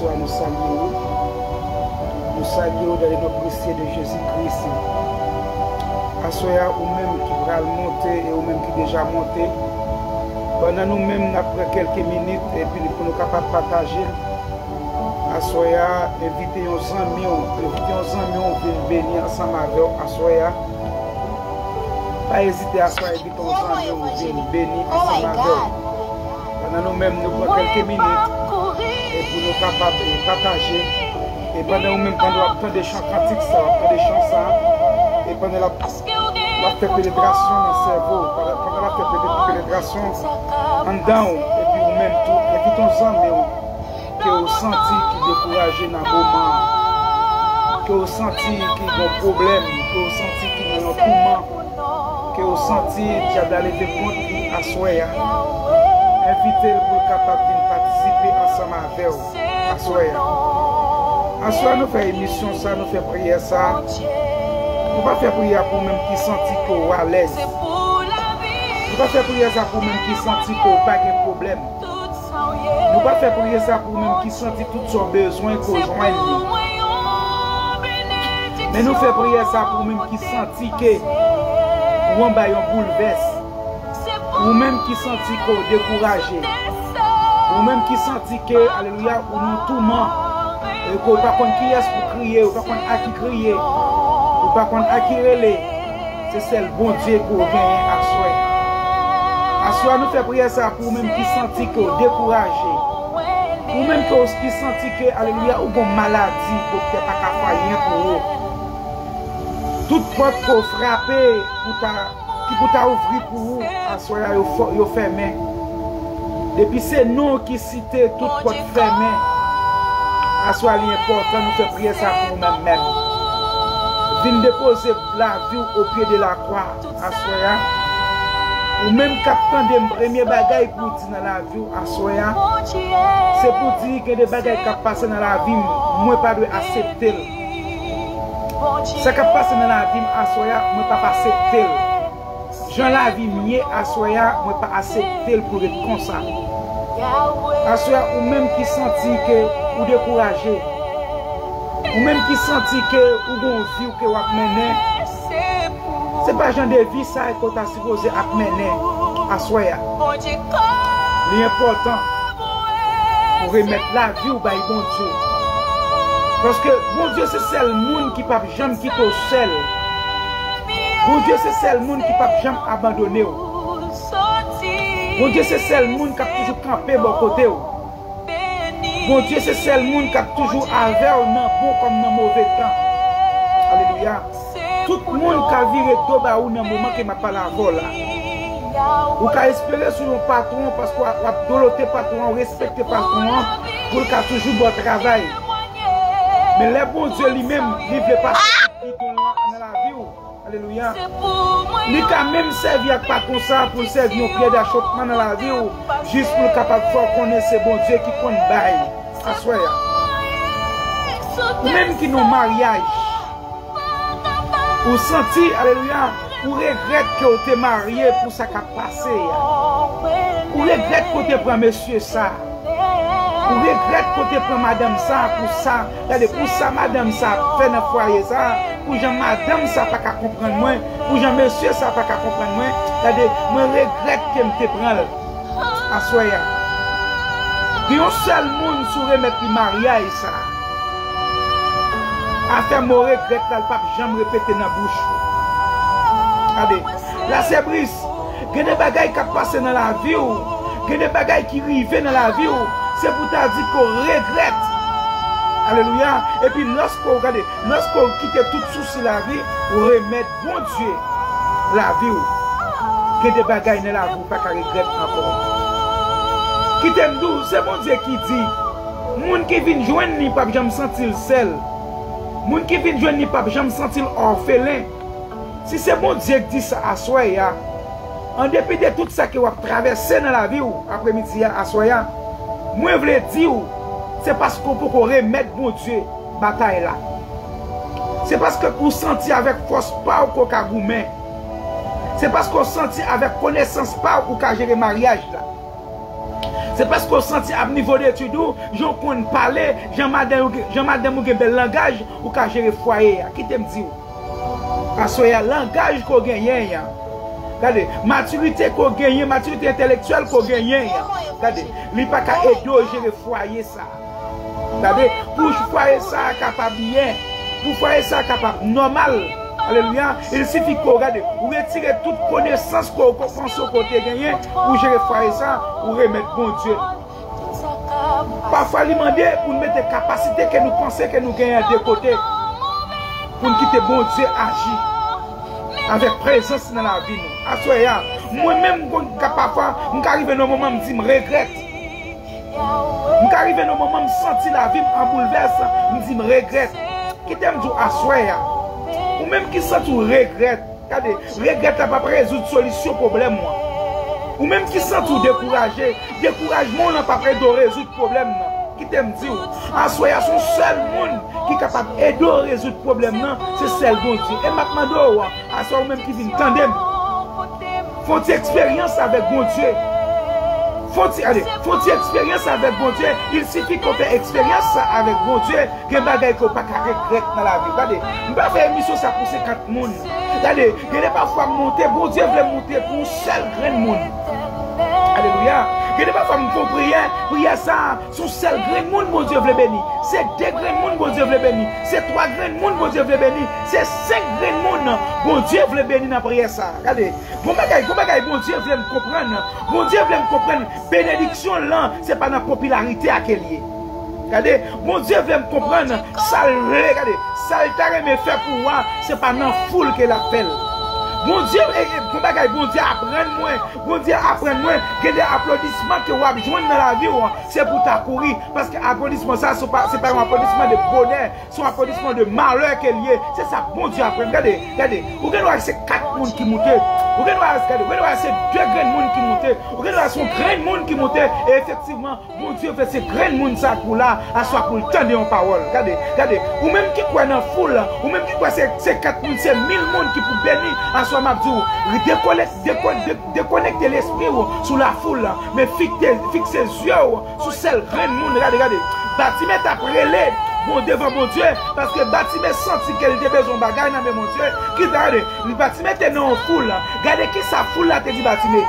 soir, nous saluons. Nous saluons dans le nom précieux de Jésus-Christ. Assoya ou même qui va monter et ou même qui déjà monté. Pendant nous-mêmes, après quelques minutes, et puis pour nous capables de partager, Assoya, inviter nos amis, on vient bénir ensemble avec Assoya. Pas hésiter à Assoya, inviter nos amis, on vient bénir ensemble avec. Pendant nous-mêmes, nous prenons quelques minutes et pour nous capables de partager Et pendant même quand on entend des chants cantiques, ça, on entend des chants ça. Et pendant la fait pénétration dans le cerveau, pendant la fait pénétration en dedans, et puis ou même tout, et puis ton sang, que vous sentez qui découragé dans le moment, que vous sentez qui ont un problème, que vous sentez qui ont un tourment, que vous sentez qui a d'aller de compte à soi. Invitez-le pour capable de participer ensemble avec vous à soi. À soi, nous faisons émission, ça, nous faisons prière, ça. Nous ne pas faire prière pour même qui sentit qu'on est à l'aise. Nous ne pas faire prière ça pour même qui sentit qu'on n'a pas de problème. Nous ne pas faire prière ça pour même qui sentit tout son besoin qu'on joigne. Mais nous faisons prière ça pour même qui sentit que ou en bas un bouleverse. Ou même qui sentit qu'on est découragé. Ou même qui sentit que, alléluia, ou nous tout ment. Et qu'on ne peut pas contre qui est pour crier, ou pas contre à qui crier. Par contre, à qui relais, c'est le bon Dieu qu'on gagne à soi. À soi, nous faisons prier ça pour même qui sentit qu'on est découragé. Ou même qui sentit que, alléluia, ou une maladie, docteur pas qu'à faire rien pour eux. Toute porte qu'on frappe, qui peut ouvrir pour vous, à soi, vous fermez. Depuis c'est nous qui citons toute porte fermée. À soi, l'important, nous faisons prier ça pour nous-mêmes. Vin déposer la vie au pied de la croix à soya. Ou même captant des premiers bagailles pour dire dans la vie à soya. C'est pour dire que des bagailles qui passent dans la vie, moi pas de accepter. Ça qui passe dans la vie à soya, moi pas accepter. Jean la vie mieux à soya, moi pas accepter pour être comme ça. À soya ou même qui sentit que ou découragé. Ou même qui sentit que ou bon vie que vous menez, c'est pas genre de vie ça que vous avez supposé mener à soi. L'important pour remettre la vie au bon Dieu. Parce que bon Dieu c'est celle monde qui ne peut jamais quitter au seul. Bon Dieu c'est celle monde qui ne peut jamais abandonner. Bon Dieu c'est celle monde qui a toujours campé bon côté. Bon Dieu, c'est celle monde qui a toujours avec dans bon comme dans mauvais temps. Alléluia. Tout le monde qui a viré tout bas ou dans moment qui m'a pas la vol. Ou qui a espéré sur un patron parce qu'on a doloté patron, on respecte patron pour qu'il a toujours bon travail. Mais le bon Dieu lui-même, il ne veut pas dans la vie. Alléluia. Il a même servi avec patron ça pour servir un pied d'achoppement dans la vie. Juste pour capable de faire connaître ce bon Dieu qui compte bail. Ou même qui nos mariages. Ou senti, alléluia, ou regrette que tu es marié pour ça qui a passé. Ou regrette que tu prends monsieur ça. Ou regrette que tu prends madame ça pour ça. Regardez, pour ça madame ça fait dans le foyer ça. Pour Jean madame ça pas qu'à comprendre moi. Pour Jean monsieur ça pas qu'à comprendre moi. Regardez, moi regrette que je te prends. Assoya. Il y a un seul monde sur remettre le mariage ça. Affaire mon regret, le pape jamais répété dans la bouche. Regardez, la c'est brise. Il y a des bagailles qui passent dans la vie. Il y a des bagailles qui arrivent dans la vie. C'est pour te dire qu'on regrette. Alléluia. Et puis lorsqu'on quitte tout souci de la vie, on remet bon Dieu la vie. Il y a des bagailles dans la vie, pas qu'à regretter encore. Qui t'aime d'où, c'est bon Dieu qui dit. Moun qui vient joindre ni pas jamais sentir seul. Moun qui vient joindre ni pas jamais sentir orphelin. Si c'est bon Dieu qui dit ça à soi, en dépit de tout ça que vous avez traversé dans la vie après-midi à soi, moi je voulais dire, c'est parce qu'on peut remettre bon Dieu bataille là. C'est parce que vous sentez avec force pas ou qu'on a goumé. C'est parce qu'on sentit avec connaissance pas ou qu'on gérer mariage là. C'est parce qu'on sentit à niveau d'études, j'en connais parler, Jean-Madame ou un bel langage ou qu'à gérer foyer. Qui t'aime dire? Parce que le langage qu'on gagne, regardez, maturité qu'on gagne, maturité intellectuelle qu'on gagne, regardez, il n'y a pas qu'à aider à gérer foyer ça. Regardez, pour foyer ça capable bien, pour foyer ça capable normal. Alléluia. Il suffit qu'on regarde, vous retirez toute connaissance qu'on pense au côté gagné, pour gérer foyer ça, ou remettre bon Dieu. Parfois, lui demander pour nous mettre des capacités que nous pensons que nous gagnons de côté. Pour nous quitter bon Dieu agir. Avec présence dans la vie. Moi-même, parfois, je arrive dans un moment où je me regrette. Je arrive dans un moment où je sens la vie en bouleverse. Je me regrette. Qui t'aime dire à ou même qui sent tu regrette. Regardez, regrette n'a pas résoudre solution problème. Ou même qui sent tout découragé, découragement n'a pas prêt de résoudre problème. Qui t'aime dire, à soya son seul monde qui est capable d'aider à résoudre problème, c'est celle bon Dieu. Et maintenant, à soya même qui vient tandem, faut-il expérience avec bon Dieu. Faut-il expérience avec bon Dieu. Il suffit qu'on fait expérience avec bon Dieu, qu'il y a des bagages qu'on ne peut pas regretter dans la vie. Regardez, je ne peux pas faire une mission ça pour 50 personnes. Regardez, il y a parfois monter, bon Dieu veut monter pour un seul grain de monde. Alléluia. Il n'y a pas de femme qui prier ça, son seul grain de monde, bon Dieu veut bénir. C'est 2 grains de monde, bon Dieu veut bénir. C'est 3 grains de monde, bon Dieu veut bénir. C'est 5 grains de monde, bon Dieu veut bénir dans la prière ça. Regardez, bon Dieu veut me comprendre. Bon Dieu veut me comprendre. Bénédiction là, ce n'est pas dans la popularité à quel lieu. Regardez, mon Dieu veut me comprendre. Ça, regardez, ça me fait pour moi, ce n'est pas dans la foule qu'elle appelle. Bon Dieu, bon Dieu apprenne-moi. Bon Dieu apprenne-moi que des applaudissements que vous avez besoin dans la vie, c'est pour t'accourir. Parce que l'applaudissement, ça, ce n'est pas un applaudissement de bonheur, c'est un applaudissement de malheur qu'elle y est. C'est ça, bon Dieu apprenne. Regardez, vous regardez, c'est 4 personnes qui montent. Vous regardez, c'est 2 grains de monde qui montent. Vous regardez, c'est un grain de monde qui montent. Et effectivement, bon Dieu fait ces grains de monde ça pour là, à soi pour le tendre en parole. Regardez, ou même qui croit dans la foule, ou même qui croit c'est 4 personnes, c'est 1000 personnes qui pour bénir. Soit Mabdou, déconnecter l'esprit sous la foule, mais fixer les yeux sur celle grain de monde. Regardez, Bartimée t'a prélé, bon devant mon Dieu, parce que Bartimée sentit qu'elle avait besoin de bagaille dans mon Dieu. Qui regardez, Bartimée était dans la foule. Regardez qui sa foule là te dit Bartimée.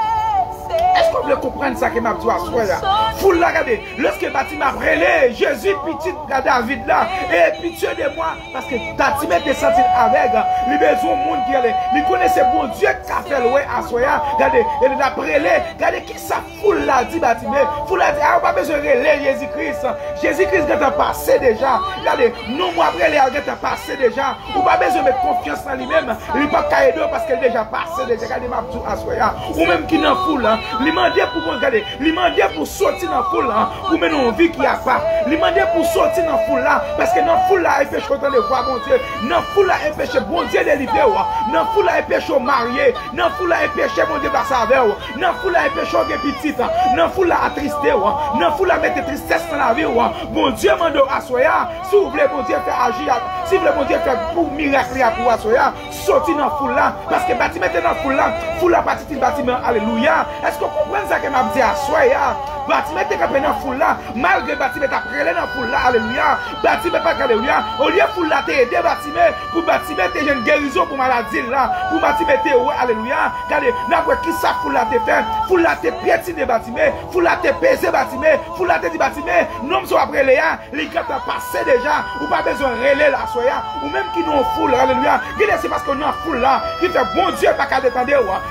Est-ce qu'on peut comprendre ça que m'a dit à soi là? Foule là, regardez, lorsque Bartimée a prélé, Jésus petit David là, et pitié de moi, parce que Bartimée était senti avec, il besoin de monde qui allait, il connaissait bon Dieu qui a fait le à soi, regardez, il a prélé, regardez qui sa foule là dit Bartimée, foule là dit, ah, on n'a pas besoin de relayer Jésus-Christ, Jésus-Christ est passé déjà, regardez, nous moi prélé, il est passé déjà, on n'a pas besoin de mettre confiance en lui-même, il n'est pas caillé parce qu'il est déjà passé déjà, regardez ma dit à soi, ou même qui dans foule là, il m'a dit pour regarder, il m'a dit pour sortir dans la foule là, pour mener une vie qui a pas. Il m'a dit pour sortir dans la foule là, parce que dans la foule là, il pêche autant de voir bon Dieu. Dans la foule là, il pêche bon Dieu de libérer. Dans la foule là, il pêche marié. Dans la foule là, il pêche bon Dieu passer avec. Dans la foule là, il pêche petit. Dans la foule là, attristé. Dans la foule là, mettre tristesse dans la vie. Bon Dieu m'a dit à soya, si vous voulez bon Dieu faire agir, si vous voulez bon Dieu faire pour miracle pour soya, sortir dans la foule là, parce que bâtiment est dans la foule là partie du bâtiment, alléluia. Est-ce que vous comprenez ça que m'a dit à soya? Bâtiment est capé dans la foule là, malgré bâtiment est après dans la foule là, alléluia. Bâtiment pas alléluia. Au lieu foule là t'aider bâtiment pour bâtiment t'es une guérison pour maladie là, pour bâtiment t'es ouais, alléluia. Regardez, n'a quoi qui ça foule là t'es fait, foule là t'es piétiné bâtiment, foule là t'es pesé bâtiment, foule là t'es dit bâtiment, non soit après les gars, les gars t'as passé déjà, ou pas besoin de relais là soya, ou même qui nous foule, alléluia. C'est parce qu'on est en foule là, qui fait bon Dieu pas qu'à détendre,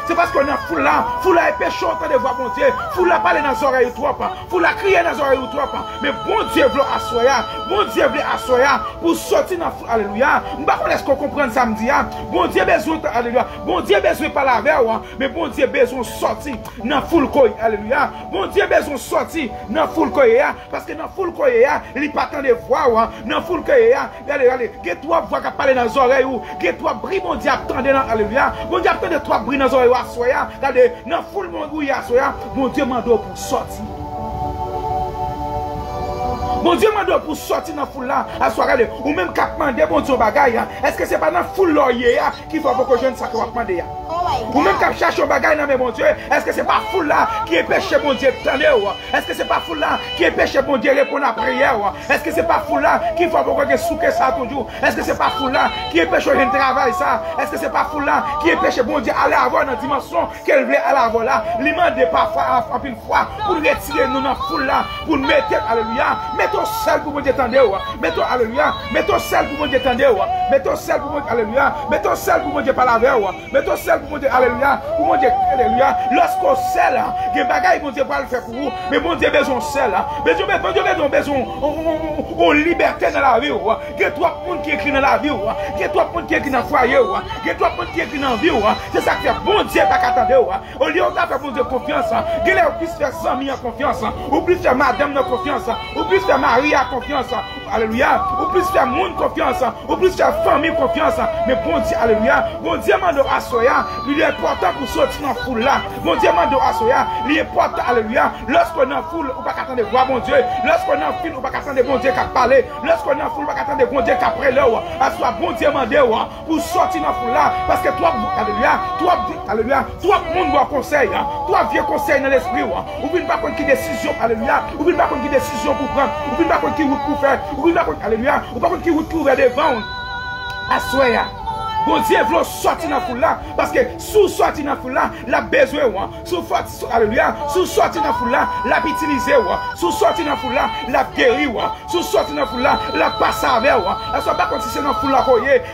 c'est parce qu'on est en foule là est péché en train de voir bon Dieu, foule là parler dans les oreilles trop, foule là crier dans les oreilles trop, mais bon Dieu veut assoya, bon Dieu veut assoya pour sortir dans la foule, alléluia. Je ne sais pas si vous comprenez samedi, bon Dieu besoin, alléluia, bon Dieu besoin pas la veille, mais bon Dieu besoin sortir dans la foule, alléluia, bon Dieu besoin sortir dans la foule, parce que dans la foule, il n'y a pas tant de voix, dans la foule, regardez, il y a 3 voix qui parlent dans les oreilles, il y a 3 bris, bon Dieu attendez dans, alléluia, bon Dieu attendez 3 bris dans les oreilles, assoya, regardez, dans la foule, bon Dieu m'a donné pour sortir. Bon Dieu m'a donné pour sortir dans la foule là, à soir, ou même qu'à demander bon Dieu bagaille, est-ce que c'est pas dans la foule là qu'il faut beaucoup de jeunes ça qu'on va demander? Ou même qu'à chercher un bagaille dans mon Dieu, est-ce que c'est pas foule là qui est péché bon Dieu tendre? Est-ce que c'est pas foule là qui est péché bon Dieu répondre à prière? Est-ce que c'est pas foule là qui faut beaucoup de souquer ça toujours? Est-ce que c'est pas foule là qui est péché un travail ça? Est-ce que c'est pas foule là qui est péché bon Dieu aller avoir dans la dimension qu'elle veut aller avoir là? Lui demander parfois en pile fois pour retirer nous dans la foule là, pour nous mettre, alléluia, mettons seul pour bon Dieu tendre, mettons, alléluia, mettons seul pour bon Dieu tendre, mettons seul pour bon Dieu, alléluia, mettons seul pour bon Dieu parler avec, mettons seul pour bon Dieu, alléluia, pour mon Dieu, alléluia, lorsqu'on sait là, il y a des bagailles, bon Dieu, pour le faire pour vous, mais bon Dieu, besoin sel là, besoin, on liberté dans la vie, il y a trois personnes qui écrivent dans la vie, il y a trois personnes qui écrivent dans le foyer, il y a trois personnes qui écrivent dans la vie, c'est ça qui fait bon Dieu, pas qu'attendre, au lieu de faire bon Dieu confiance, il y a plus faire 100 000 en confiance, ou plus faire madame de confiance, ou plus faire Marie à confiance, alléluia, ou plus faire monde confiance, ou plus faire famille confiance, mais bon Dieu, alléluia, bon Dieu, mando assoya, il est important pour sortir dans la foule là, bon Dieu, mando assoya, il est important, alléluia, lorsqu'on est en foule, on va pas attendre voir bon Dieu, lorsqu'on est en foule, on va pas attendre bon Dieu qui parler, lorsqu'on est en foule, on va pas attendre bon Dieu qui après là, assoya, bon Dieu, mando pour sortir dans la foule là, parce que toi, alléluia, toi, monde doit conseil, toi, vieux conseil dans l'esprit, ou bien pas prendre qui décision, alléluia, ou bien pas prendre qui décision pour prendre, ou bien pas prendre qui route pour faire, ou bien pas prendre, alléluia, ou pas prendre qui route pour ouvrir devant, assoya. Bon Dieu veut sortir dans la foule là, parce que sous sortir dans la foule là, la besoin, alléluia, sous sortir dans la foule là, la utiliser, sous sortir dans la foule là, la guérir, sous sortir dans la foule là, la passer avec, elle soit pas comme si c'est dans la foule là,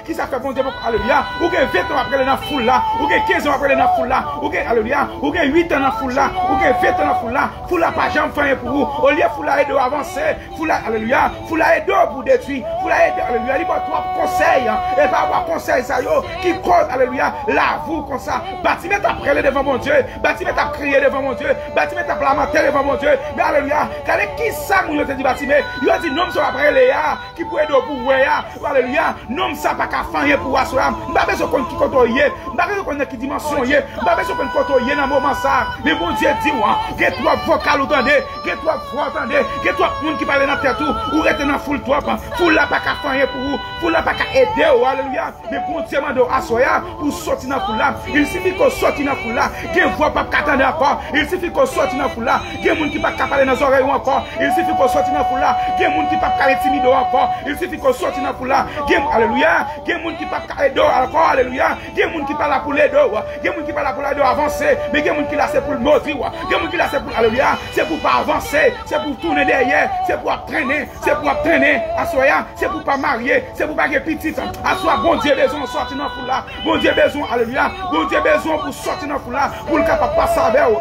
qui ça fait bon Dieu, alléluia, ou que 20 ans après dans la foule là, ou que 15 ans après dans la foule là, ou que, alléluia, ou que 8 ans dans la foule là, ou que 20 ans dans la foule là, pas jamais faire pour vous, au lieu de foule là aider à avancer, foule là, alléluia, foule là aider pour détruire, foule là aider, alléluia, il va trois conseils, et pas avoir conseil ça qui cause, alléluia, la vous comme ça. Bâtiment a prêlé devant mon Dieu, bâtiment a crié devant mon Dieu, bâtiment a lamenté devant mon Dieu. Mais alléluia, quand qui ça, mon Dieu, dit bâtiment, il a dit non, ça va prêler, qui pourrait être pour vous, alléluia, non, ça va pas faire pour vous, pas besoin qu'on qui contrôle, pas besoin qu'on qui dimension, pas besoin qu'on contrôle dans le moment ça. Mais mon Dieu dit, que toi, vocal, entendez, que toi, voix, entendez, que toi, monde qui parle dans la tête, ou reste dans la foule, toi, foule là, pas qu'à faire pour vous, foule là, pas qu'à aider, alléluia, mais bon Dieu, assoya pour sortir dans la foule là. Il suffit qu'on sorte dans la foule là. Il ne voit pas qu'attendre encore. Il suffit qu'on sorte dans la foule là. Il y a des gens qui ne peuvent pas parler dans les oreilles encore. Il suffit qu'on sorte dans la foule là. Il y a des gens qui ne peuvent pas parler timide encore. Il suffit qu'on sorte dans la foule là. Alléluia. Il y a des gens qui ne peuvent pas parler encore. Alléluia. Il y a des gens qui parlent pour les deux. Il y a des gens qui parlent pour les deux avancer. Mais il y a des gens qui là c'est pour le maudire. Il y a des gens qui là c'est pour alléluia. C'est pour pas avancer. C'est pour tourner derrière. C'est pour traîner. C'est pour traîner. Assoya. C'est pour pas marier. C'est pour pas que petite. Assoya. Bon Dieu besoin de sortir dans la foule là. Bon Dieu besoin, alléluia. Bon Dieu besoin pour sortir dans la foule là, pour le capable de passer avec vous.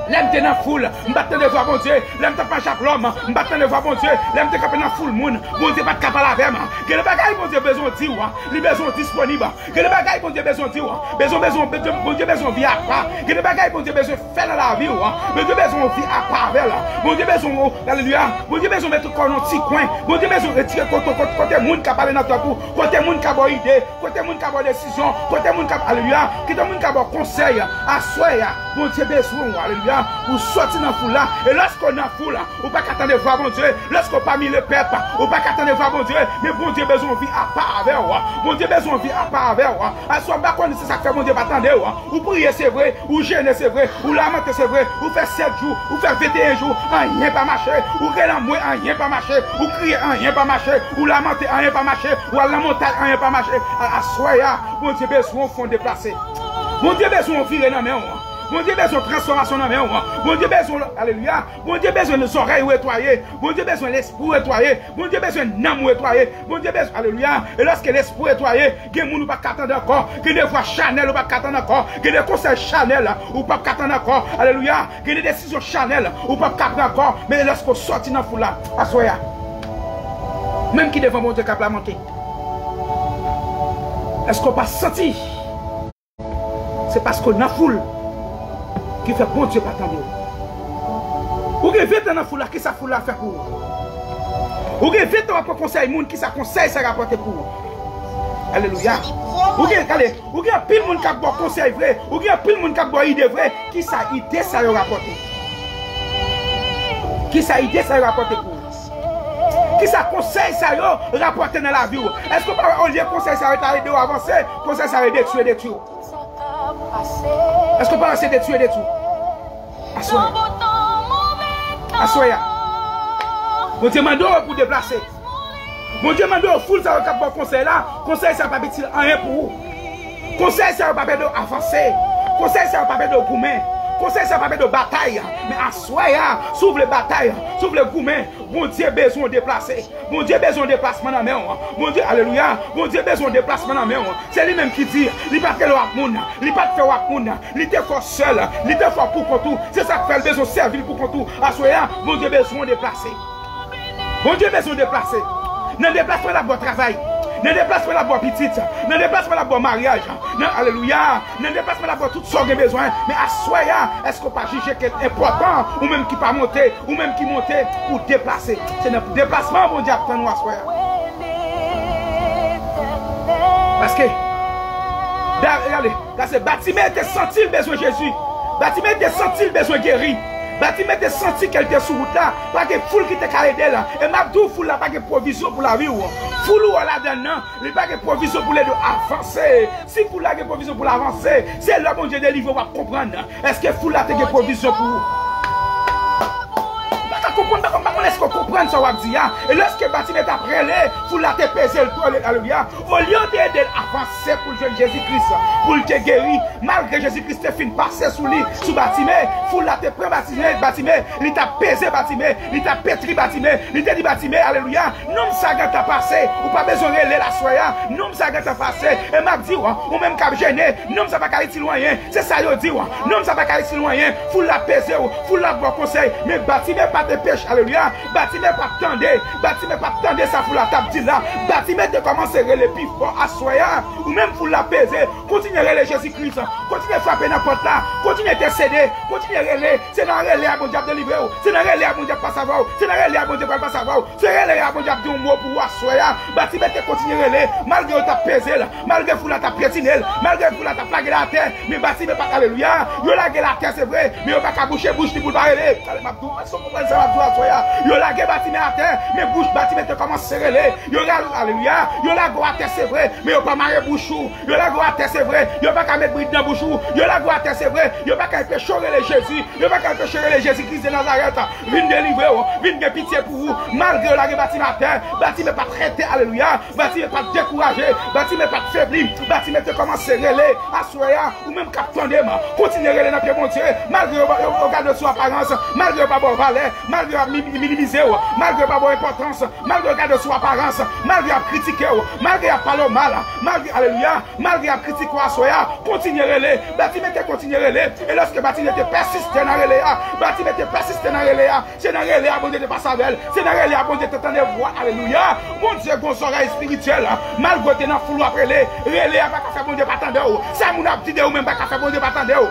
L'aime dans la foule, m'battez de voir bon Dieu, l'aime pas chaque l'homme, m'battez de voir bon Dieu, l'aime te capable dans la foule monde, bon Dieu pas de capable avec moi. Que le bagage bon Dieu besoin dire, les besoins disponibles. Que le bagage bon Dieu besoin dire, bon Dieu besoin vie à part. Que le bagage bon Dieu besoin faire dans la vie, bon Dieu besoin vie à part avec là. Bon Dieu besoin alléluia, bon Dieu besoin mettre dans un petit coin, bon Dieu besoin retirer côté monde qui parler dans ta cour, côté monde qui a bonne idée, côté monde qui a bonne décision, côté monde qui alléluia, côté monde qui a bon conseil, assoya, bon Dieu besoin alléluia. Pour sortir dans la foule là, et lorsqu'on est dans la foule là, on ne peut pas attendre voir bon Dieu, lorsqu'on pas mis le peuple, on ne peut pas attendre voir bon Dieu, mais bon Dieu besoin de vie à part avec moi, bon Dieu besoin de vie à part avec moi, à soi pas c'est ça que fait bon Dieu pas attendre, ou prier c'est vrai, ou gêner c'est vrai, ou lamenter c'est vrai, ou faire 7 jours, ou faire 21 jours, rien pas marcher, ou relancer rien pas marcher, ou crier rien pas marcher, ou lamenter rien pas marcher, ou à la montagne rien pas marcher, à soi bon Dieu besoin de fond déplacer, bon Dieu besoin de virer dans la main. Bon Dieu besoin de transformation dans la main. Bon Dieu besoin, alléluia. Bon Dieu besoin de oreilles nettoyées. Bon Dieu besoin de l'esprit nettoyé. Bon Dieu besoin de l'âme nettoyée. Bon Dieu besoin, alléluia. Et lorsque l'esprit nettoyé, il y a des gens qui ne peuvent pas attendre encore. Il y a des voix Chanel ou pas attendre encore. Il y a des conseils Chanel ou pas attendre encore. Alléluia. Il y a des décisions Chanel ou pas attendre encore. Mais lorsqu'on sort dans la foule là, assoya. Même qui devant mon Dieu qui a monté. Est-ce qu'on pas senti? C'est parce qu'on a foule. Qui fait bon Dieu pas attendre. Ou que vite dans la foule qui ça foule fait pour vous. Ou que vite dans le conseil monde qui ça conseil ça rapporte pour vous. Alléluia. Ou que allez, ou que pile monde qui a bon conseil vrai, ou que pile monde qui a bon idée vrai, qui ça idée ça rapporte. Qui ça idée ça rapporte pour vous. Qui ça conseil ça rapporte dans la vie. Est-ce que pas au lieu conseil ça va aider à avancer, conseil ça va détruire. Est-ce qu'on peut essayer de tuer des tout? Assoya. Assoya. Mon Dieu m'a pour déplacer. Mon Dieu m'a foule ça va pas conseil là. Conseil ça va pas petit rien pour vous. Conseil ça va pas avancer. Conseil ça va pas de gourmet. Conseil ça pas de bataille. Mais assoya, s'ouvre les batailles, s'ouvre les gourmets. Bon Dieu besoin de déplacer. Bon Dieu besoin de déplacement dans main. Bon Dieu, alléluia. Bon Dieu besoin de déplacement dans main. C'est lui-même qui dit, il pas faire wak moun, il pas faire wak moun, il te fort seul, il te fort pour tout. C'est ça que fait besoin de servir pour tout. Assoya, bon Dieu besoin de déplacer. Bon Dieu besoin de déplacer. Dans déplacement la bon travail. Dans déplacement la bon petite. Dans déplacement la bon mariage. Alléluia. Dans déplacement la bon toutes sortes de besoins. Mais assoya, est-ce qu'on pas juger quelque important ou même qui pas monter ou même qui monter pour déplacer. C'est dans déplacement bon Dieu attend nous assoya. Parce que regardez, là c'est Bartimée était senti le besoin de Jésus. Bartimée était senti le besoin guéri. Bartimée était senti qu'elle était sur route là, pas que foule qui était carré d'elle. Et Mabdou foule là pas que provision pour la vie. Foule là-dedans, il n'y a pas de provision pour les deux avancer. Si foule là a provision pour l'avancer, c'est là que Dieu délivre, on va comprendre. Est-ce que foule là a provision pour vous? Est-ce qu'on comprend ça va dire? Et lorsque Bartimée t'a prélé, foule là t'a pesé le toit, alléluia. Au lieu d'aider avancer pour le jeune Jésus-Christ, pour le guérir, malgré Jésus-Christ t'a fini passer sous lui, sous Bartimée, foule là t'a pris Bartimée, il t'a pesé Bartimée, il t'a pétri Bartimée, il t'a dit Bartimée, alléluia. Non, ça t'a passé, ou pas besoin de la soya, non, ça t'a passé. Et m'a dit, ou même qu'à gêner, non, ça va pas aller si loin, c'est ça, il dit, non, ça va pas aller si loin, foule là pesé, foule là bon conseil, mais Bartimée pas de pêche, alléluia. Bartimée pas tendre, Bartimée pas tendre, ça fout la table dit là. Bartimée te commence à les pifs pour assoya, ou même pour la peser, continuez à relais Jésus-Christ, continuez à frapper n'importe là, continuez à t'aider, continuez à relais, c'est dans relais à bon diable de livrer, c'est dans relais à bon diable pas savoir, c'est dans relais à bon diable pas savoir, c'est relais à bon diable dire un mot pour assoya. Bartimée te continue à relais, malgré ta peser là, malgré foule ta piétiner, malgré foule ta plaguer la terre, mais Bartimée pas alléluia, yo laguer la terre c'est vrai, mais yo pas qu'à boucher bouche pour parler. Allez Mabdou, est-ce qu'on comprend ça Mabdou assoya? Yo lagué Bartimée à terre, mais bouche Bartimée te commence à serrer. Yo la alléluia, yo la go à terre c'est vrai, mais yo pas marié bouchou. Yo la go à terre c'est vrai, yo pas qu'à mettre bride dans bouchou. Yo la go à terre c'est vrai, yo pas qu'à pécher les Jésus, yo pas qu'à pécher les Jésus-Christ de Nazareth. Vinn délivrer, vinn de pitié pour vous. Malgré la Bartimée à terre, Bartimée pas traité alléluia, Bartimée pas découragé, Bartimée pas faibli, Bartimée te commence à serrer, assoya ou même capitaine, continuer à dans pied mon Dieu, malgré regarde son apparence, malgré pas bon valeur, malgré minimiser, malgré pas bonne importance, malgré regarder son apparence, malgré critiquer, malgré parler mal, malgré alléluia, malgré critiquer à soya, continuer à relais, Bartimée te continuer à relais, et lorsque Bartimée te persiste dans relais, Bartimée te persiste dans relais, c'est dans relais à bon Dieu de passer avec, c'est dans relais à bon Dieu de t'entendre voix, alléluia, mon Dieu, bon oreille spirituelle, malgré t'es dans foule après relais à pas faire bon Dieu pas attendre, ça mon a dit ou même pas faire bon Dieu pas attendre.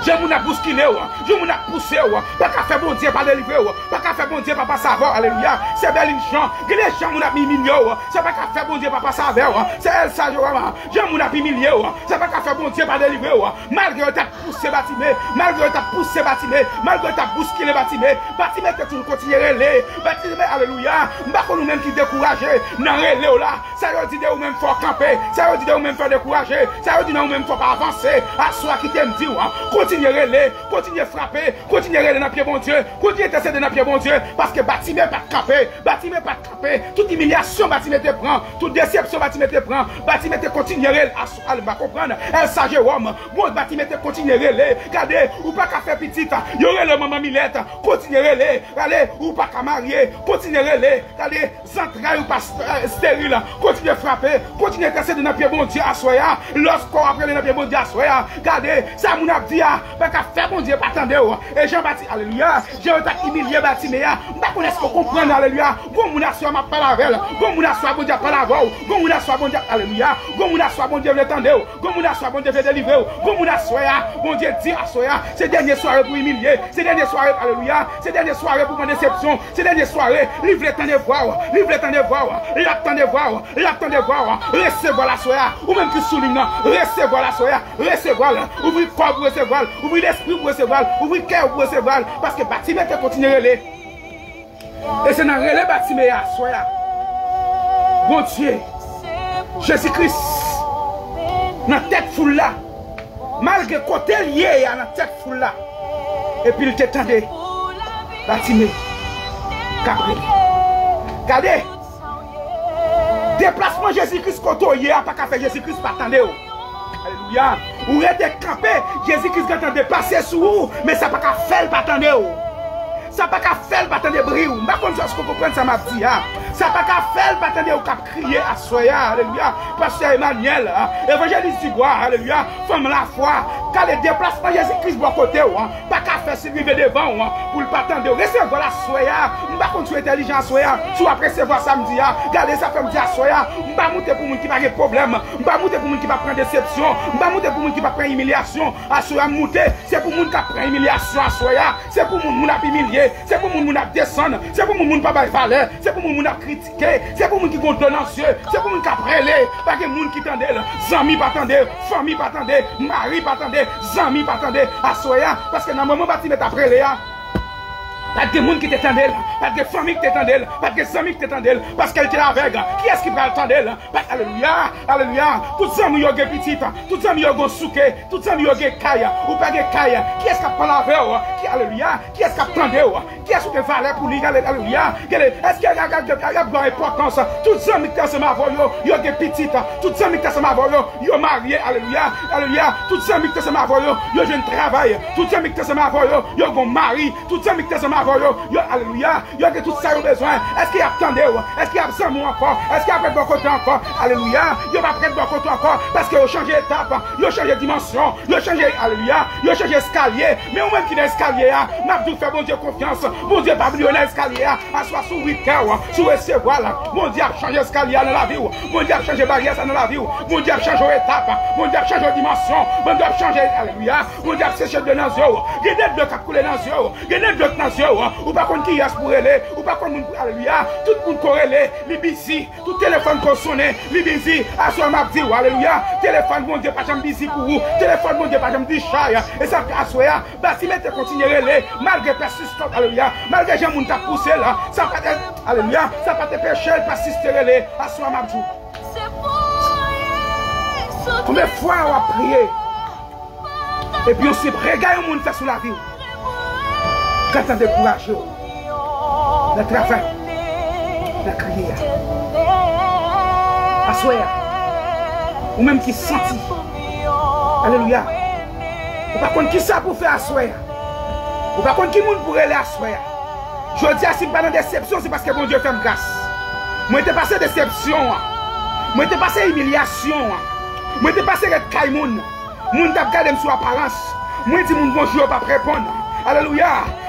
Je m'en a bousculé, je m'en a poussé, pas qu'à faire bon Dieu, pas délivrer, pas qu'à faire bon Dieu, pas savoir, alléluia. C'est belle une chant, que les gens m'ont a mis milliers, c'est pas qu'à faire bon Dieu, pas savoir, c'est elle ça, je m'en a mis milliers, c'est pas qu'à faire bon Dieu, pas délivrer, malgré ta poussé Bartimée, malgré ta poussé Bartimée, malgré ta bousculé Bartimée, Bartimée que tu continues à relais, Bartimée, alléluia, pas qu'on nous même qui décourager, non relais là, ça veut dire ou même faut camper, ça veut dire ou même faut décourager, ça veut dire ou même faut pas avancer, à soi qui t'aime dire, continuez à relais, continuez à frapper, continuez à relais dans pied bon Dieu, continuez à intercéder dans pied bon Dieu, parce que Bartimée pas camper, Bartimée pas camper, toute humiliation Bartimée te prend, toute déception Bartimée te prend, Bartimée te continue à relais, elle va comprendre, elle sage homme, bon Bartimée te continue à relais, regardez, ou pas qu'à faire petite, y aurait le maman Milette, continuez à relais, allez, ou pas qu'à marier, continuez à relais, allez, central ou pas stérile, continuez à frapper, continuez à intercéder dans pied bon Dieu à soya, lorsqu'on appelle dans pied bon Dieu à soya, regardez, ça mon a dit, pas qu'à faire bon Dieu, pas attendre. Et Jean-Baptiste, alléluia, Jean-Baptiste humilié Bartimée, pas qu'on est-ce qu'on comprend, alléluia, bon mon a soit ma parole, bon mon a soit bon Dieu parole, bon mon a soit bon Dieu, alléluia, bon mon a soit bon Dieu l'attendre, bon mon a soit bon Dieu délivrer, bon mon a soit, bon Dieu dit à soya, ces dernières soirées pour humilier, ces dernières soirées, alléluia, ces dernières soirées pour mon déception, ces dernières soirées, livre le temps de voir, livre le temps de voir, l'attend de voir, l'attend de voir, recevoir la soya, ou même qui souligne, recevoir la soya, recevoir, ouvrir corps pour recevoir, ouvrir l'esprit pour recevoir, ouvrir cœur pour recevoir, parce que Bartimée te continue à relais. Et c'est dans le relais Bartimée à soya. Bon Dieu, Jésus-Christ, dans la tête foule là, malgré côté lié à la tête foule là, et puis il t'étendait, Bartimée, Capri. Regardez, déplacement Jésus-Christ côté lié, pas qu'à faire Jésus-Christ pas attendre. Alléluia. Ou êtes campé, Jésus-Christ est en train de passer sur vous, mais ça n'a pas qu'à faire le attendre. Ça n'a pas qu'à faire le attendre briller. Je ne sais pas si vous comprenez ça m'a dit. Ça n'a pas qu'à faire le attendre ou qu'à crier à soya, alléluia. Pasteur Emmanuel, évangéliste du bois, alléluia. Femme la foi, car les déplacements Jésus-Christ de côté, pas qu'à faire se lever devant pour le pas attendre. Recevoir la soya, je ne sais pas si vous êtes intelligent à soya, si vous appréciez voir samedi, regardez ça comme dit à soya, je ne vais pas monter pour les qui n'ont pas de problème, je ne vais pas monter pour les qui ne prendre déception, je ne vais pas monter pour les qui ne prendre humiliation, à soya monter, c'est pour les qui prennent humiliation à soya, c'est pour les qui ont humilié, c'est pour les qui ont descendre, c'est pour les qui n'ont pas de valeur, c'est pour les qui ont critiqué, c'est pour les qui ont donné dans les yeux, c'est pour les qui ont prêlé, pas que les gens qui t'entendent, amis pas t'entendent, famille pas t'entendent, mari pas t'entendent, amis pas t'entendent, à soya, parce que dans le moment où tu mets ta prêlé, pas de monde qui t'attendent, pas de famille qui t'attendent, pas de amis qui t'attendent, parce qu'elle était avec. Qui est-ce qui va attendre? Alléluia, alléluia. Tous les amis qui ont petit, tous les amis qui ont souké, tous les amis qui ont caille, ou pas de caille. Qui est-ce qui a parlé avec? Alléluia. Qui est-ce qui attend? Qui est-ce qui valait pour lui? Alléluia. Est-ce qu'il y a une importance? Tous les amis qui sont avec vous, ils ont petit, tous les amis qui sont avec vous, ils ont marié. Alléluia, alléluia. Tous les amis qui sont avec vous, ils ont un travail. Tous les amis qui sont avec vous, ils ont un mari. Tous les amis qui sont avec vous, alléluia, il y a tout ça besoin. Est-ce qu'il y a attendez? Est-ce qu'il y a besoin encore? Est-ce qu'il y a près de bon côté encore? Alléluia, il y a près de bon côté encore parce qu'il a changé d'étape, il a changé de dimension, il a changé, alléluia, il a changé d'escalier. Mais au même qui est l'escalier, n'a pas fait bon Dieu confiance. Bon Dieu pas oublié l'escalier, à soit sous week-end, sous recevoir là. Bon Dieu a changé d'escalier dans la vie, bon Dieu a changé de barrière dans la vie, bon Dieu a changé d'étape, bon Dieu a changé de dimension, bon Dieu a changé, alléluia, bon Dieu a séché de dans yeux, il y a des deux qui a coulé dans yeux, il y a des deux dans yeux. Ou pas qu'on qui est pour aller, ou pas qu'on alléluia, tout le monde corrélé, l'ibisi, tout téléphone qu'on sonne, l'ibisi, à soi m'a dit, alléluia, téléphone mon Dieu, pas jamais busy pour vous, téléphone mon Dieu, pas jamais dit chat, et ça à soi, bah si mettez continuer les, malgré persistant, alléluia, malgré j'ai mon t'a poussé là, ça pas être, alléluia, ça pas te péché, persister les, à soi m'a dit. Combien de fois on a prié, et puis on s'est regarde le monde fait sous la vie. Quand on décourage, le travail, la crière, à soi, ou même qui sentit, alléluia, ou pas contre qui ça pour faire à soi, ou pas contre qui monde pour aller à soi. Je dis à si pas dans déception, c'est parce que bon Dieu fait grâce. Moi, j'étais passé déception, moi, j'étais passé humiliation, moi, j'étais passé de caïmoun, moun t'a regardé sur apparence, moi, je dis mon bonjour, pas répondre. Alléluia.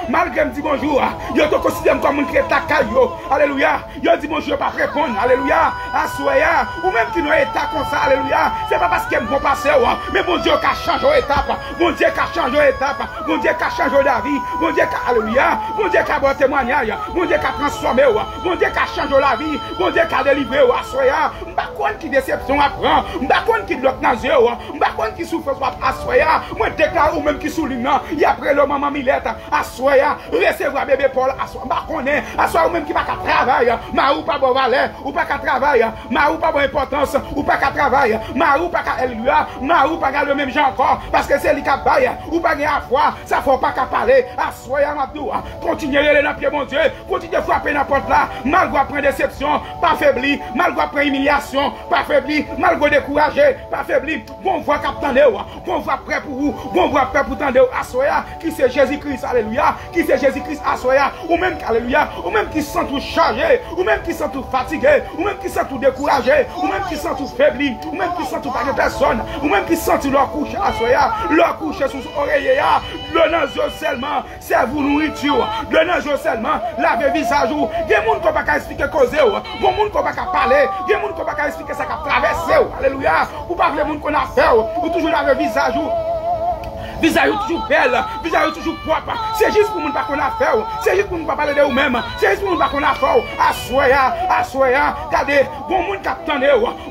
Malgré me dit bonjour, yo te considère comme un qui est ta caillou. Alléluia. Yo dit bonjour, pas répondre. Alléluia. Assoya. Ou même qui nous état comme ça. Alléluia. C'est pas parce qu'il me passer, mais bon Dieu qui a changé d'étape. Bon Dieu qui a changé d'étape. Bon Dieu qui a changé la vie. Bon Dieu qui a, alléluia. Bon Dieu qui a bon témoignage. Bon Dieu qui a transformé. Bon Dieu qui a changé la vie. Bon Dieu qui a délivré. Assoya. M'pas contre qui déception apprend. M'pas contre qui bloque dans yeux. M'pas contre qui souffre. Assoya. Moi déclare ou même qui souligne. Et après le maman Milette. Assoya. Recevoir bébé Paul, ma connaît, assoir ou même qui va qu'à travailler, ma ou pas bon valeur, ou pas qu'à travailler, ma ou pas bon importance, ou pas qu'à travailler, ma ou pas qu'à Elia, ma ou pas qu'à le même genre encore, parce que c'est lui qui baille, ou pas qu'à foi, ça faut pas qu'à parler, assoir Mabdou, continuez les dans pied mon Dieu, continuez frapper n'importe là, malgré prendre déception, pas faibli, malgré prendre humiliation, pas faibli, malgré découragé, pas faibli, bon voix capitaine, bon voix prêt pour vous, bon voix prêt pour tendre, assoir, qui c'est Jésus-Christ, alléluia. Qui c'est Jésus-Christ à soya, ou même alléluia, ou même qui sont tout chargé, ou même qui sont tout fatigué, ou même qui sont tout découragé, ou même qui sont tout faibli, ou même qui sont tout pas de personne, ou même qui sont tout leur couche à soya, leur couche sous oreiller, le nazo seulement, c'est vous nourriture, le nazo seulement, laver visage ou, il y a des gens qui n'ont pas expliquer cause, il y a des gens qui n'ont pas parler, il y a des gens qui n'ont pas expliquer ça qui a traversé, alléluia, ou pas les gens qu'on a fait, ou toujours laver visage ou. Visage toujours belle, visage toujours propre. C'est juste pour nous pas qu'on a fait, c'est juste pour nous pas parler de vous-même, c'est juste pour nous pas qu'on a fait. Assoya, regardez, bon monde qui attend,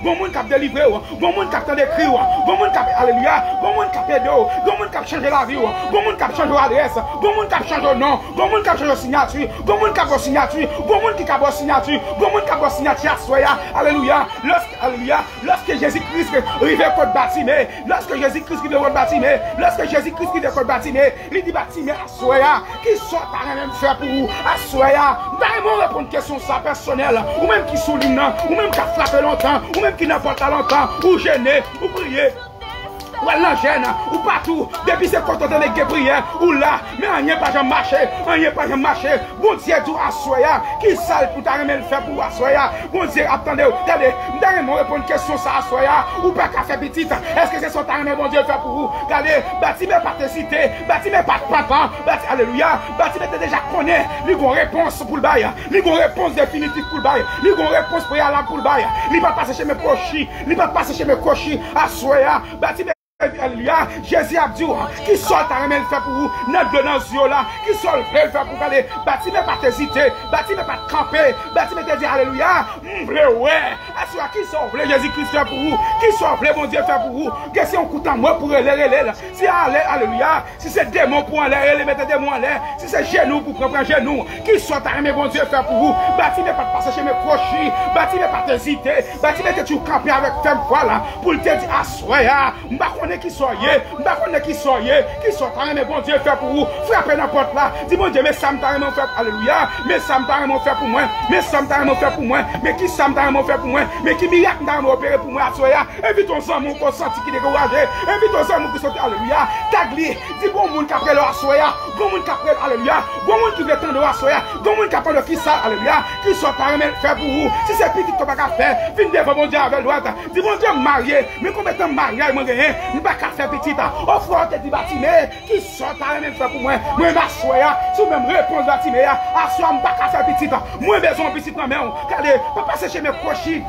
bon monde qui a délivré, bon monde qui a écrit, bon monde qui a, alléluia, bon monde qui a aidé, bon monde qui a changé la vie, bon monde qui a changé l'adresse, bon monde qui a changé le nom, bon monde qui a changé la signature, bon monde qui a changé signature, bon monde qui a changé signature, bon monde qui a changé signature, assoya, alléluia, lorsque Jésus-Christ arrive au code bâtiment, lorsque Jésus-Christ arrive au code bâtiment, lorsque Jésus-Christ qui décolle bâtiment, il dit bâtiment à soya, qui sort à rien même faire pour vous, à soya. D'ailleurs, répondre une question ça personnelle, ou même qui souligne, ou même qui a frappé longtemps, ou même qui n'a pas longtemps, ou gêné, ou prier. Ou ou à l'angène, ou partout, depuis c'est quand on a des prières, ou là, mais on n'y a pas jamais marché, on n'y a pas jamais marché, bon Dieu, tout à soya, qui sale pour t'arrêter le faire pour soya, bon Dieu, attendez, regardez, m'arrêtez répondre une question ça à soya, ou pas qu'à faire petite, est-ce que c'est son t'arrêter bon Dieu faire pour vous, regardez, bâtiment pas te citer, bâtiment pas de papa, alléluia, bâtiment déjà connaît, il y a une réponse pour le bail, il y a une réponse définitive pour le bail, il y a une réponse préalable pour le bail, il va passer chez mes cochis, il va passer chez mes cochis, à soya, bâtiment. Alléluia, Jésus a dit qui sort à remettre le fait pour vous, notre de dans yeux là, qui sort le fait pour aller, bâtiment pas t'hésiter, bâtiment pas te camper, bâtiment te dire alléluia, ouais, assure qui sort le Jésus-Christ fait pour vous, qui sort le bon Dieu fait pour vous, que si on coûte en moi pour aller, si alléluia, si c'est démon pour aller, mettez démon en l'air, si c'est genou pour prendre un genou, qui sort à remettre bon Dieu fait pour vous, bâtiment pas passer chez mes crochis, bâtiment pas t'hésiter, bâtiment te tu camper avec femme voilà, pour te dire assoya, qui soyez, qui soit mais bon Dieu fait pour vous, frappez dans la porte là, dis bon Dieu, mais ça me t'a fait, alléluia, mais ça me t'a fait pour moi, mais ça me t'a fait pour moi, mais qui ça me t'a fait pour moi, mais qui miracle t'a opéré pour moi, soya, invite ton sang, mon consenti qui découragé, invite ton sang, mon qui sont, alléluia, tagli, dis bon monde qui après le soya, bon monde qui après, alléluia, bon monde qui veut tendre le soya, bon monde qui après le qui ça, alléluia, qui soit fait pour vous, si c'est petit, tu vas pas faire, fin devant bon Dieu avec droite, dis bon Dieu marié, mais combien de temps marié, moi gagné, pas qu'à faire petit, au fond, te dit bâtiment, qui sort à même faire pour moi, moi m'assoya, sous même réponse bâtiment, assoya, pas qu'à faire petit, moi besoin petit dans main, regardez, pas passer chez mes crochis.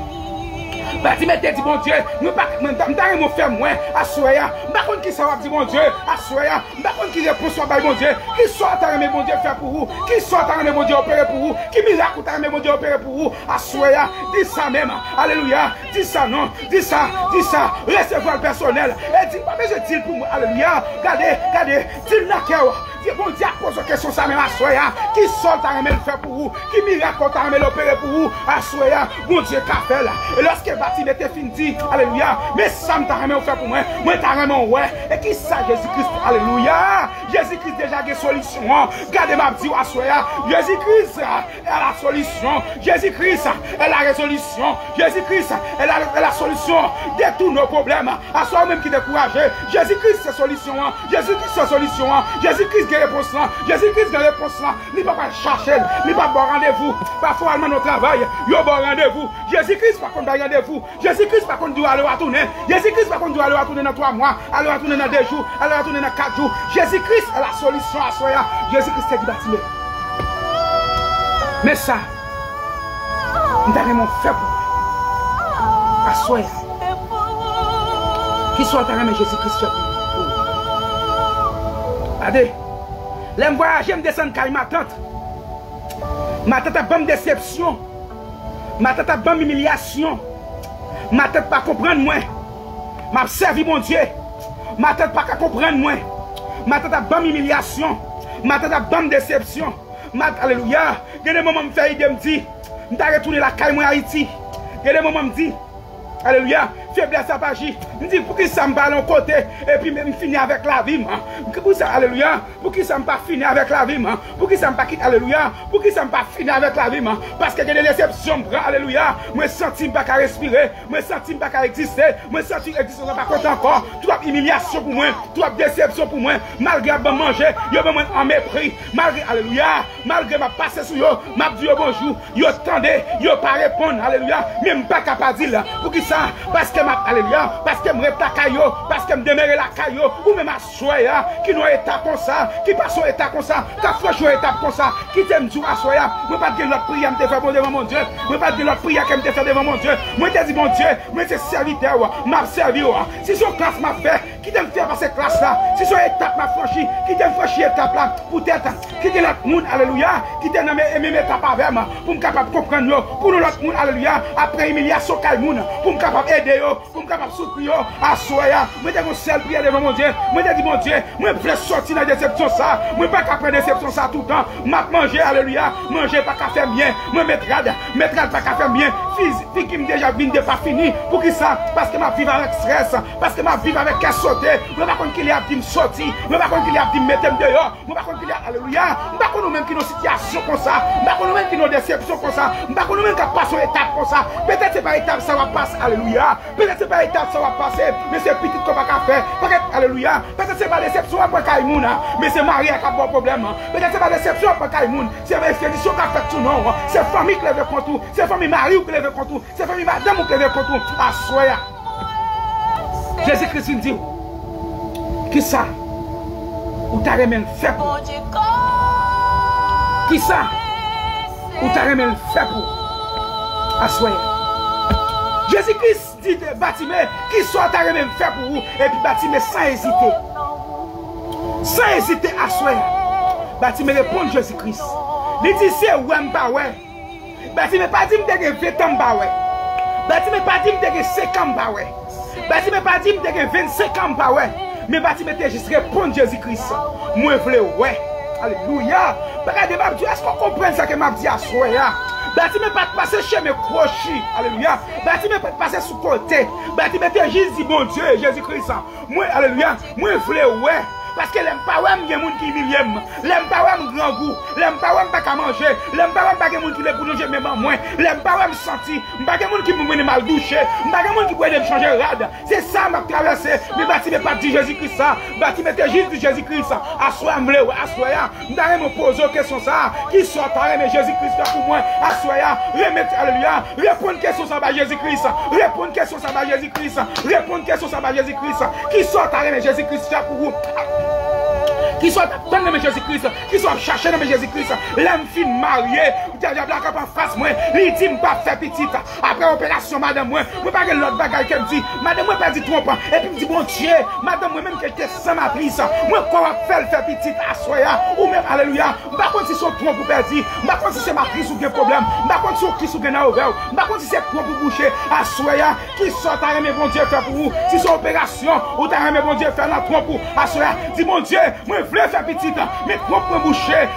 Bâtiment te dit bon Dieu, nous pas m'en faire moins, assoya, pas contre qui ça va dire bon Dieu, assoya, pas contre qui répond soit bon Dieu, qui sort à même bon Dieu faire pour vous, qui sort à même bon Dieu opérer pour vous, qui miracle à même bon Dieu opérer pour vous, assoya, dis ça même, alléluia, dis ça non, dis ça, recevoir le personnel, et dis pas mais je dis pour moi, alléluia, regardez, dis la cœur. Dis bon Dieu, pose question ça même assoya, qui sort à même faire pour vous, qui miracle à même opérer pour vous, assoya, bon Dieu qu'a fait là, et lorsque bâtiment était fini, alléluia, mais ça m'a même fait pour moi t'as vraiment ouais, et qui ça Jésus-Christ, alléluia, Jésus-Christ déjà des solutions, regardez ma dit assoya, Jésus-Christ est la solution, Jésus-Christ est la résolution, Jésus-Christ est la solution de tous nos problèmes, à soi même qui découragé, Jésus-Christ c'est solution, Jésus-Christ c'est solution, Jésus-Christ qui réponse là, Jésus-Christ qui réponse là, il va pas chercher, il va pas rendez-vous, parfois allemand au travail, il va pas rendez-vous, Jésus-Christ par contre rendez-vous, Jésus-Christ par contre doit aller retourner, Jésus-Christ par contre doit aller retourner dans 3 mois, aller retourner dans 2 jours, aller retourner dans 4 jours, Jésus-Christ est la solution à soi, Jésus-Christ est qui bâtiment. Mais ça, nous avons vraiment fait pour à soi, qui soit à Jésus-Christ fait pour vous. Regardez, les voyages, je me descends de ma tante. Ma tante a bonne déception. Ma tante a bonne humiliation. Ma tante pas comprendre moi. M'a servi mon Dieu. Ma tante pas comprendre moi. Ma tante a bonne humiliation. Ma tante a bonne déception. Alléluia. Il y a des moments où je me dis, je vais retourner la caille à Haïti. Il y a des moments où je me dis, alléluia, faiblesse à Paris. Je me dis, pour qui ça me parle en côté et puis me finir avec la vie. Pour ça, alléluia, pour qui ça me pas finir avec la vie. Pour qui ça me pas quitter, alléluia, pour qui ça me pas finir avec la vie. Parce que j'ai des déceptions, alléluia. Moi, je sens pas qu'à respirer, moi, je sens pas qu'à exister, moi, je sens que l'existence n'est pas content encore. Tout humiliation pour moi, tout déception pour moi, malgré me manger, yo me en mépris, malgré, alléluia, malgré ma passer sur yo, m'a dit bonjour, yo tendez, yo pas répondre, alléluia, même pas capable de dire, pour qui ça, parce que ma, alléluia, parce que me repta caillou, parce que me démarrer la caillou, ou même à soya, qui nous état comme ça, qui passe au état comme ça, qui franchit au état comme ça, qui t'aime du à soya, moi pas de l'autre prière me faire devant mon Dieu, moi pas de l'autre prière que me faire devant mon Dieu, moi te dis mon Dieu, moi c'est serviteur, m'a servi, si son classe m'a fait, qui t'aime faire passer classe là, si son étape m'a franchi, qui t'aime franchi étape là, peut-être, qui t'aime l'autre monde, alléluia, qui t'aime même étape avec moi, pour me capable comprendre, pour nous l'autre monde, alléluia, après humiliation calmoun, pour me capable aider, pour me capable soutenir, à soya, moi t'aime seul prière devant mon Dieu, moi te dis mon Dieu, moi je veux sortir de la déception ça, moi pas qu'à prendre déception ça tout le temps, m'a manger, alléluia, manger pas qu'à faire bien, moi mettre pas qu'à faire bien, physique qui me déjà vient de pas fini, pour qui ça, parce que m'a vivre avec stress, parce que m'a vivre avec question côté, moi pas contre qu'il a dit me sortir, moi pas contre qu'il a dit me mettre dehors, moi pas contre qu'il a alléluia, moi pas contre même qui nos situations comme ça, moi pas contre même qui nos déceptions comme ça, moi pas contre même qui passe une étape comme ça. Peut-être c'est par étape ça va passer, alléluia. Peut-être c'est par étape ça va passer, mais c'est petit qu'on va faire. Peut-être alléluia. Peut-être c'est pas déception après Kaimouna, mais c'est Marie qui a bon problème. Peut-être c'est pas déception après Kaimoun, c'est l'expédition qui a fait tout non, c'est famille qui lève contre tout, c'est famille Marie qui lève contre tout, c'est famille madame qui lève contre tout. Assoya. Jésus-Christ dit qui ça ou t'as remis le fait pour qui ça ou t'as remis le fait pour assoya. Jésus-Christ dit Baptiste qui soit t'as remis le fait pour vous et puis Baptiste sans hésiter assoya. Baptiste répond Jésus-Christ il dit c'est ouais m'pas ouais. Baptiste pas dit m'te 20 ans m'pas ouais. Baptiste pas dit m'te 5 ans m'pas ouais. Baptiste pas dit m'te 25 ans m'pas ouais. Mais Baptiste juste répondre Jésus-Christ. Moi vle ouais. Alléluia. Regardez m'a dit est-ce qu'on comprend ça que m'a dit à soya. Baptiste pas passer chez mes crochis. Alléluia. Baptiste pas passer sous côté. Baptiste juste dit bon Dieu Jésus-Christ. Moi alléluia. Moi vle ouais. Parce que l'aime pas ouais, il y a des gens qui m'aiment. L'aime pas ouais, grand goût. L'aime pas ouais, pas qu'à manger. L'aime pas ouais, pas des gens qui les pour manger même moins. L'aime pas ouais, me sentir. Pas des gens qui me mal douché. Pas des gens qui pourraient me changer rade. C'est ça m'a traversé. Mais Baptiste pas dit Jésus-Christ ça. Baptiste juste dit Jésus-Christ ça. Assoya m'le ouais, assoya. M'dare me poser une question ça. Qui soit mais Jésus-Christ pour moi. Assoya, remettre alléluia. Répondre question ça par Jésus-Christ. Répondre question ça par Jésus-Christ. Répondre question ça par Jésus-Christ. Qui soit mais Jésus-Christ pour vous. Qui soit dans le Jésus-Christ, qui soit cherché dans le Jésus-Christ, l'homme fin marié, diable a pas face moi, il dit pas faire petite après opération madame moi, pas que l'autre bagaille qu'elle me dit, madame moi pas dit trop et puis me dit bon Dieu, madame moi même qu'elle était sans ma prise, moi quoi faire petite assoya ou même alléluia, pas contre si son trop pour perdre, pas contre si c'est ma crise ou bien problème, pas contre si qui sous gain ouvert, pas contre si c'est trop pour boucher assoya, qui soit ta remet bon Dieu faire pour vous, si son opération ou ta remet bon Dieu faire la trop pour assoya, dis mon Dieu, moi je veux faire petite, mais trop point boucher,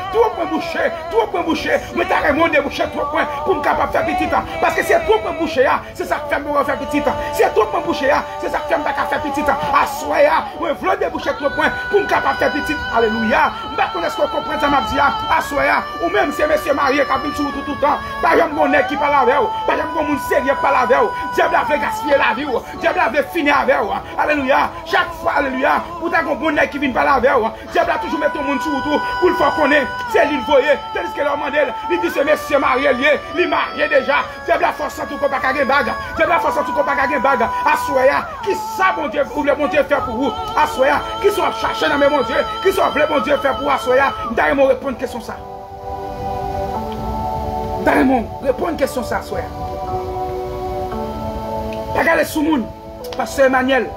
mais t'as vraiment débouché trop point pour me capable faire petite, parce que c'est trop point boucher, c'est ça qui fait me faire petite, c'est trop point boucher, c'est ça qui fait me faire petite, assoya, moi je veux déboucher trop point pour me capable faire petite, alléluia, je ne sais pas comprendre ça m'a dit, assoya, ou même si monsieur marié qui a vu tout le temps, par exemple mon qui parle avec vous, par exemple mon sérieux parle avec vous, diable a fait gaspiller la vie, diable a fait finir avec vous, alléluia, chaque fois, alléluia, pour ta bon qui vient parler avec vous, diable a toujours mettre tout le monde sur tout pour le faire connaître, c'est lui le voyer, tandis que leur modèle, il dit ce monsieur marié lié, il marié déjà, diable a force tout qu'on pas gagner bague, diable a force tout qu'on pas gagner bague, assoya, qui ça bon Dieu, ou le bon Dieu faire pour vous, assoya, qui sont cherchés dans mes bon Dieu, qui sont le bon Dieu faire pour vous, assoya, d'ailleurs répondre question ça. D'ailleurs répondre question ça, assoya. Pas garder sous moun, pasteur Emmanuel,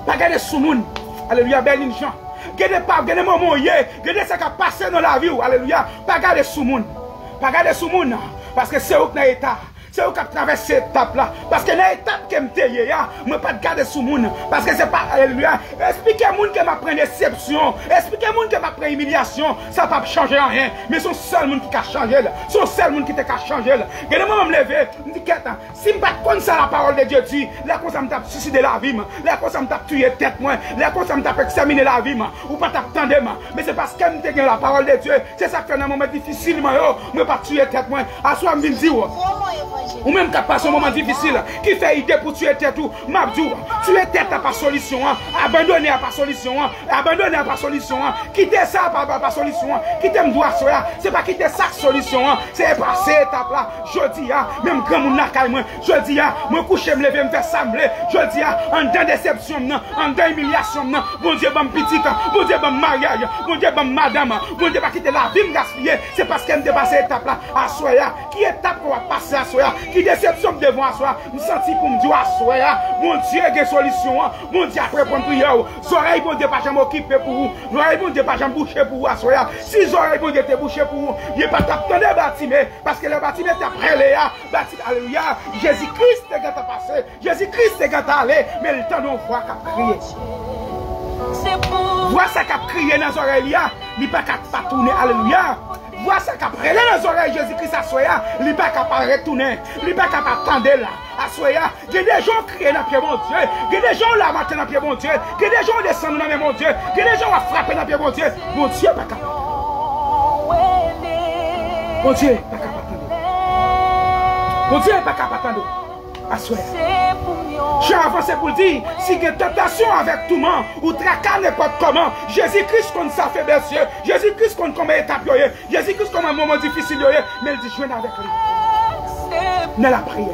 pas garder sous moun, alléluia, Berlin Jean. Gardez pas, gardez moment hier, gardez ce qui a passé dans la vie, alléluia. Pas garder sous moun, parce que c'est où que dans l'état. C'est où qui a traversé cette étape là. Parce que dans l'étape que je suis, je ne peux pas garder sous moun. Parce que c'est pas, alléluia. Expliquez-moi que m'a pris déception. Expliquez-moi que m'a pris humiliation. Ça ne va pas changer rien. Mais son seul monde qui a changé. Son seul monde qui a changé. Et le moment où je me lever, je me dis, si je ne sais pas comme ça la parole de Dieu dit, là comme ça je me tape suicider la vie, là comme ça je me tape tuer tête, là comme ça je me tape examiner la vie, ou pas tape tendre, mais c'est parce que je me la parole de Dieu. C'est ça qui fait un moment difficile, je ne pas tuer tête, à soi je me dis, ou même quand passe un moment difficile, qui fait idée pour tuer tête ou m'abdou, tuer tête à pas solution, abandonner à pas solution, quitter ça à pas solution, quitter me doigt ça, c'est pas quitter ça solution, c'est passer étape là, je dis même grand moun nakay moi, je dis moi coucher me lever me faire sembler, je dis en dans déception, en dans humiliation, bon Dieu bon petite, bon Dieu bon mariage, bon Dieu bon madame, bon Dieu pas quitter la vie me gaspiller, c'est parce qu'elle me dépasse étape là, à soya, qui étape qu'on va passer à soya, qui déception devant à soya, me sentir pour me dire à soya, mon Dieu il y a solution, mon Dieu après prendre prière, oreilles bon Dieu pas jamais occupé pour vous, oreilles bon Dieu pas jamais bouché pour vous à soya, si oreilles bon Dieu te bouché pour vous, il pas t'attendre bâtiment parce que le bâtiment est après Léa, bâtiment alléluia, Jésus-Christ est gâté passé, Jésus-Christ est gâté aller, mais le temps d'on voit qu'a crié. Vois ça qu'a crié dans les oreilles, il pas capable tourner. Alléluia. Vois ça qu'après les oreilles Jésus-Christ à soya, il n'est pas capable de retourner, il n'est pas capable d'attendre là. À soya, il y a des gens qui crient dans le pied, mon Dieu. Il y a des gens là matin dans le pied, mon Dieu. Il y a des gens qui descendent dans le pied, mon Dieu. Il y a des gens qui frappent dans le pied, mon Dieu. Mon Dieu n'est pas capable. Mon Dieu n'est pas capable d'attendre. Mon Dieu n'est pas capable d'attendre. À soya. Je avance pour dire, si il y a tentation avec tout le monde, ou tracas n'importe comment, Jésus-Christ compte sa faiblesse, Jésus-Christ compte combien d'étapes, Jésus-Christ comme un moment difficile, mais il dit, je viens avec lui. Dans la prière.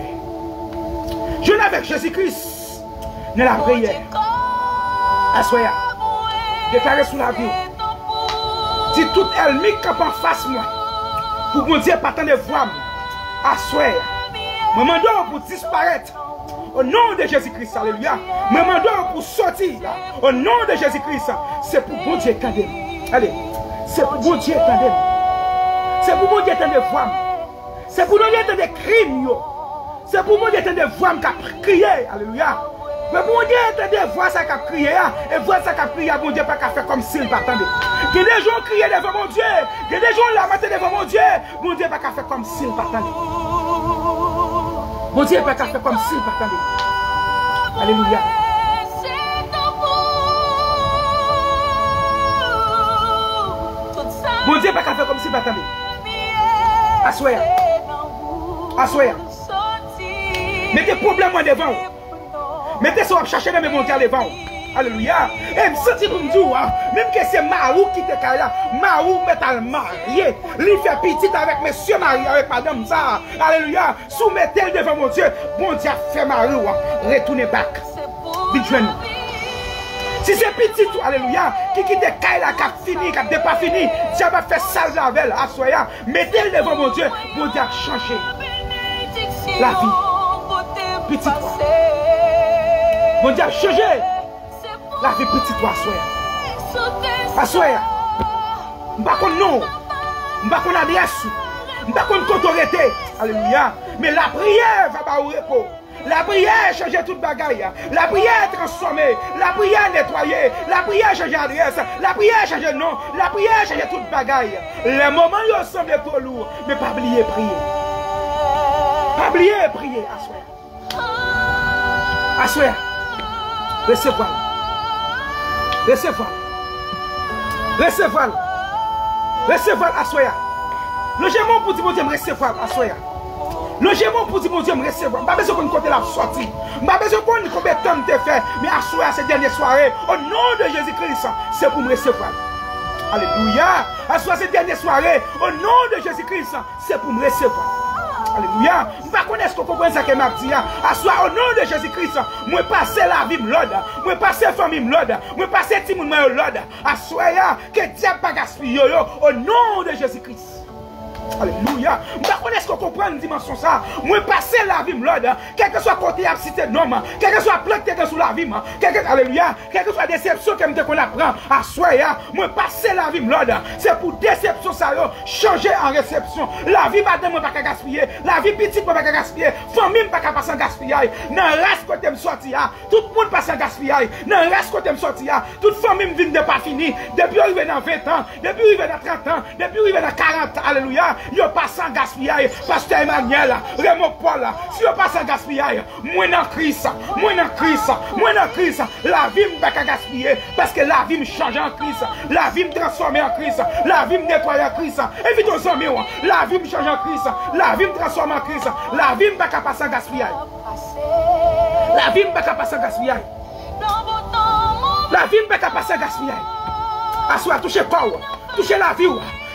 Je viens avec Jésus-Christ. Dans la prière. Assoya. Déclarez sous la vie. Dis tout ennemi qui est en face de moi. Pour mon Dieu, pas tant de voix. Assoya. Je demande pour disparaître. Au nom de Jésus-Christ, alléluia. Je demande pour sortir. Au nom de Jésus-Christ. C'est pour bon Dieu tendre. Allez. C'est pour bon Dieu tendre. C'est pour bon Dieu tendre voix. C'est pour bon Dieu tendre crimes. C'est pour bon Dieu tendre voix qui crier. Alléluia. Mais bon Dieu tendre voix ça qui crier. Et voix ça qui crier. Bon Dieu pas qu'à faire comme s'il pas attendre. Il y a des gens qui crient devant mon Dieu. Il y a des gens là matin devant mon Dieu. Bon Dieu pas qu'à faire comme s'il pas attendre. Mon Dieu pas qu'à faire comme s'il pas attendre. Alléluia. Mon Dieu pas qu'à faire comme s'il pas attendre. Assoya. Assoya. Mettez problème devant. Mettez ça à chercher dans mes montées devant. Alléluia. Et me sentir pour me dire, même que c'est Marou qui te caille là, Marou met à le marier. Il fait petit avec monsieur marié, avec madame ça. Alléluia. Soumettez-le devant mon Dieu. Bon Dieu fait Marou. Retournez back. Dites-nous. Si c'est petit, alléluia, qui te caille là, qui a fini, qui n'a pas fini, Dieu va faire ça la veille, assoya. Mettez-le devant mon Dieu. Bon Dieu a changé la vie. Petit toi. Bon Dieu a changé la vie petit toi, assoya. Assoya. M'pas qu'on non. M'pas qu'on adresse. M'pas qu'on autorité. Alléluia. Mais la prière va pas au repos. La prière change toute bagaille. La prière transformer. La prière nettoyer. La prière change adresse. La prière change nom. La prière change toute bagaille. Les moments ils semblent trop lourds. Mais pas oublier prier. Pas oublier prier. Assoya. Assoya. Recevoir. Recevoir. Recevoir. Recevoir, assoya. Logement pour dire mon Dieu, me recevoir, assoya. Logement pour dire mon Dieu, me recevoir. Je n'ai pas besoin qu'on côté la sortie. Je n'ai pas besoin qu'on combien de temps te fait. Mais assoya cette dernière soirée, au nom de Jésus-Christ, c'est pour me recevoir. Alléluia. Assoya cette dernière soirée, au nom de Jésus-Christ, c'est pour me recevoir. Alléluia. Je ne sais pas si vous comprenez ce que je dis. Assoya au nom de Jésus-Christ, moi passer la vie l'ordre. Moi passer la famille l'ordre. Moi passer tout le monde l'ordre. Assoya que Dieu pas gaspiller au nom de Jésus-Christ. Alléluia. Je ne sais pas si vous comprenez une dimension ça. Moi passer la vie l'ordre. Quel que soit côté à cité non, quel que soit plaque que sur la vie, alléluia. Quelle que soit déception que qu'on apprend. Assoya, moi passer la vie l'ordre. C'est pour déception ça changer en réception. La vie madame moi pas gaspiller. La vie petite moi pas gaspiller. Famille pas passer en gaspillage. Dans reste côté me sortir, tout le monde passe en gaspillage. Dans reste côté me sortir, toute famille vient de pas fini. Depuis arrivé dans 20 ans, depuis arrivé dans 30 ans, depuis arrivé dans 40 ans. Alléluia. Yo passe en gaspillage. Pasteur Emmanuel, Raymond Paul, si yo passe en gaspillage, moi dans Christ, moi dans Christ, moi dans Christ, la vie me pas gaspiller parce que la vie me change en Christ, la vie me transforme en Christ, la vie me nettoie en Christ. Évite aux amis, la vie me change en Christ, la vie me transforme en Christ, la vie me pas passer en gaspillage. La vie me pas passer en gaspillage. La vie me pas passer en gaspillage. Assoya, touchez pas, touchez la vie.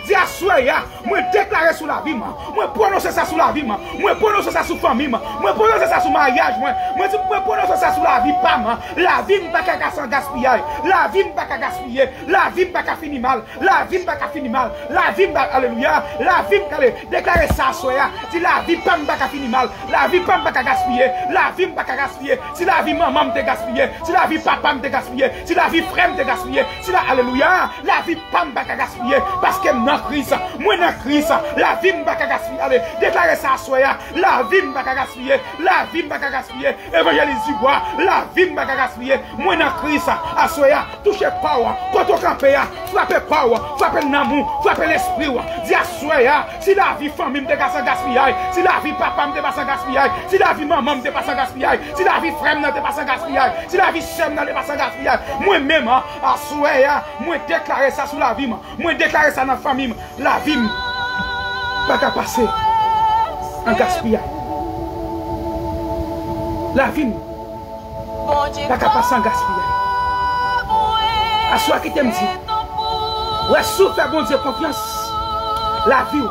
Dis assoya, moi déclarer sur la vie, moi prononcer ça sur la vie, moi prononcer ça sur famille, moi prononcer ça sur mariage, moi prononcer ça sur la vie, pas moi. La vie me pas qu'à gaspiller, la vie me pas qu'à gaspiller, la vie me pas qu'à finir mal, la vie me pas qu'à finir mal, la vie me pas, alléluia, la vie me qu'à déclarer ça assoya, si la vie pas me pas qu'à finir mal, la vie pas me pas qu'à gaspiller, la vie me pas qu'à gaspiller, si la vie maman me gaspiller, si la vie papa me gaspiller, si la vie frère me gaspiller, si la alléluia, la vie pas me pas qu'à gaspiller parce que Christ, moi dans Christ, la vie me pas gaspiller. Allez, déclarez ça à soi, la vie me pas gaspiller, la vie me pas gaspiller. Évangile évangélise du bois, la vie m'a gaspillé. Moi dans Christ, à soya, touchez power, quand on campe, frappez power, frappez l'amour, frappez l'esprit, dis à soya, si la vie famille me dépasse en gaspillage, si la vie papa me dépasse en gaspillage, si la vie maman me dépasse en gaspillage, si la vie frère me dépasse en gaspillage, si la vie sœur me dépasse en gaspillage, moi-même, à soya, moi déclarer ça sur la vie, moi déclarer ça dans la famille, la vie, pas qu'à passer en gaspillage. La vie, pas qu'à passer en gaspillage. À soi qui t'aime dit, ouais, souffle à bon Dieu confiance, la vie,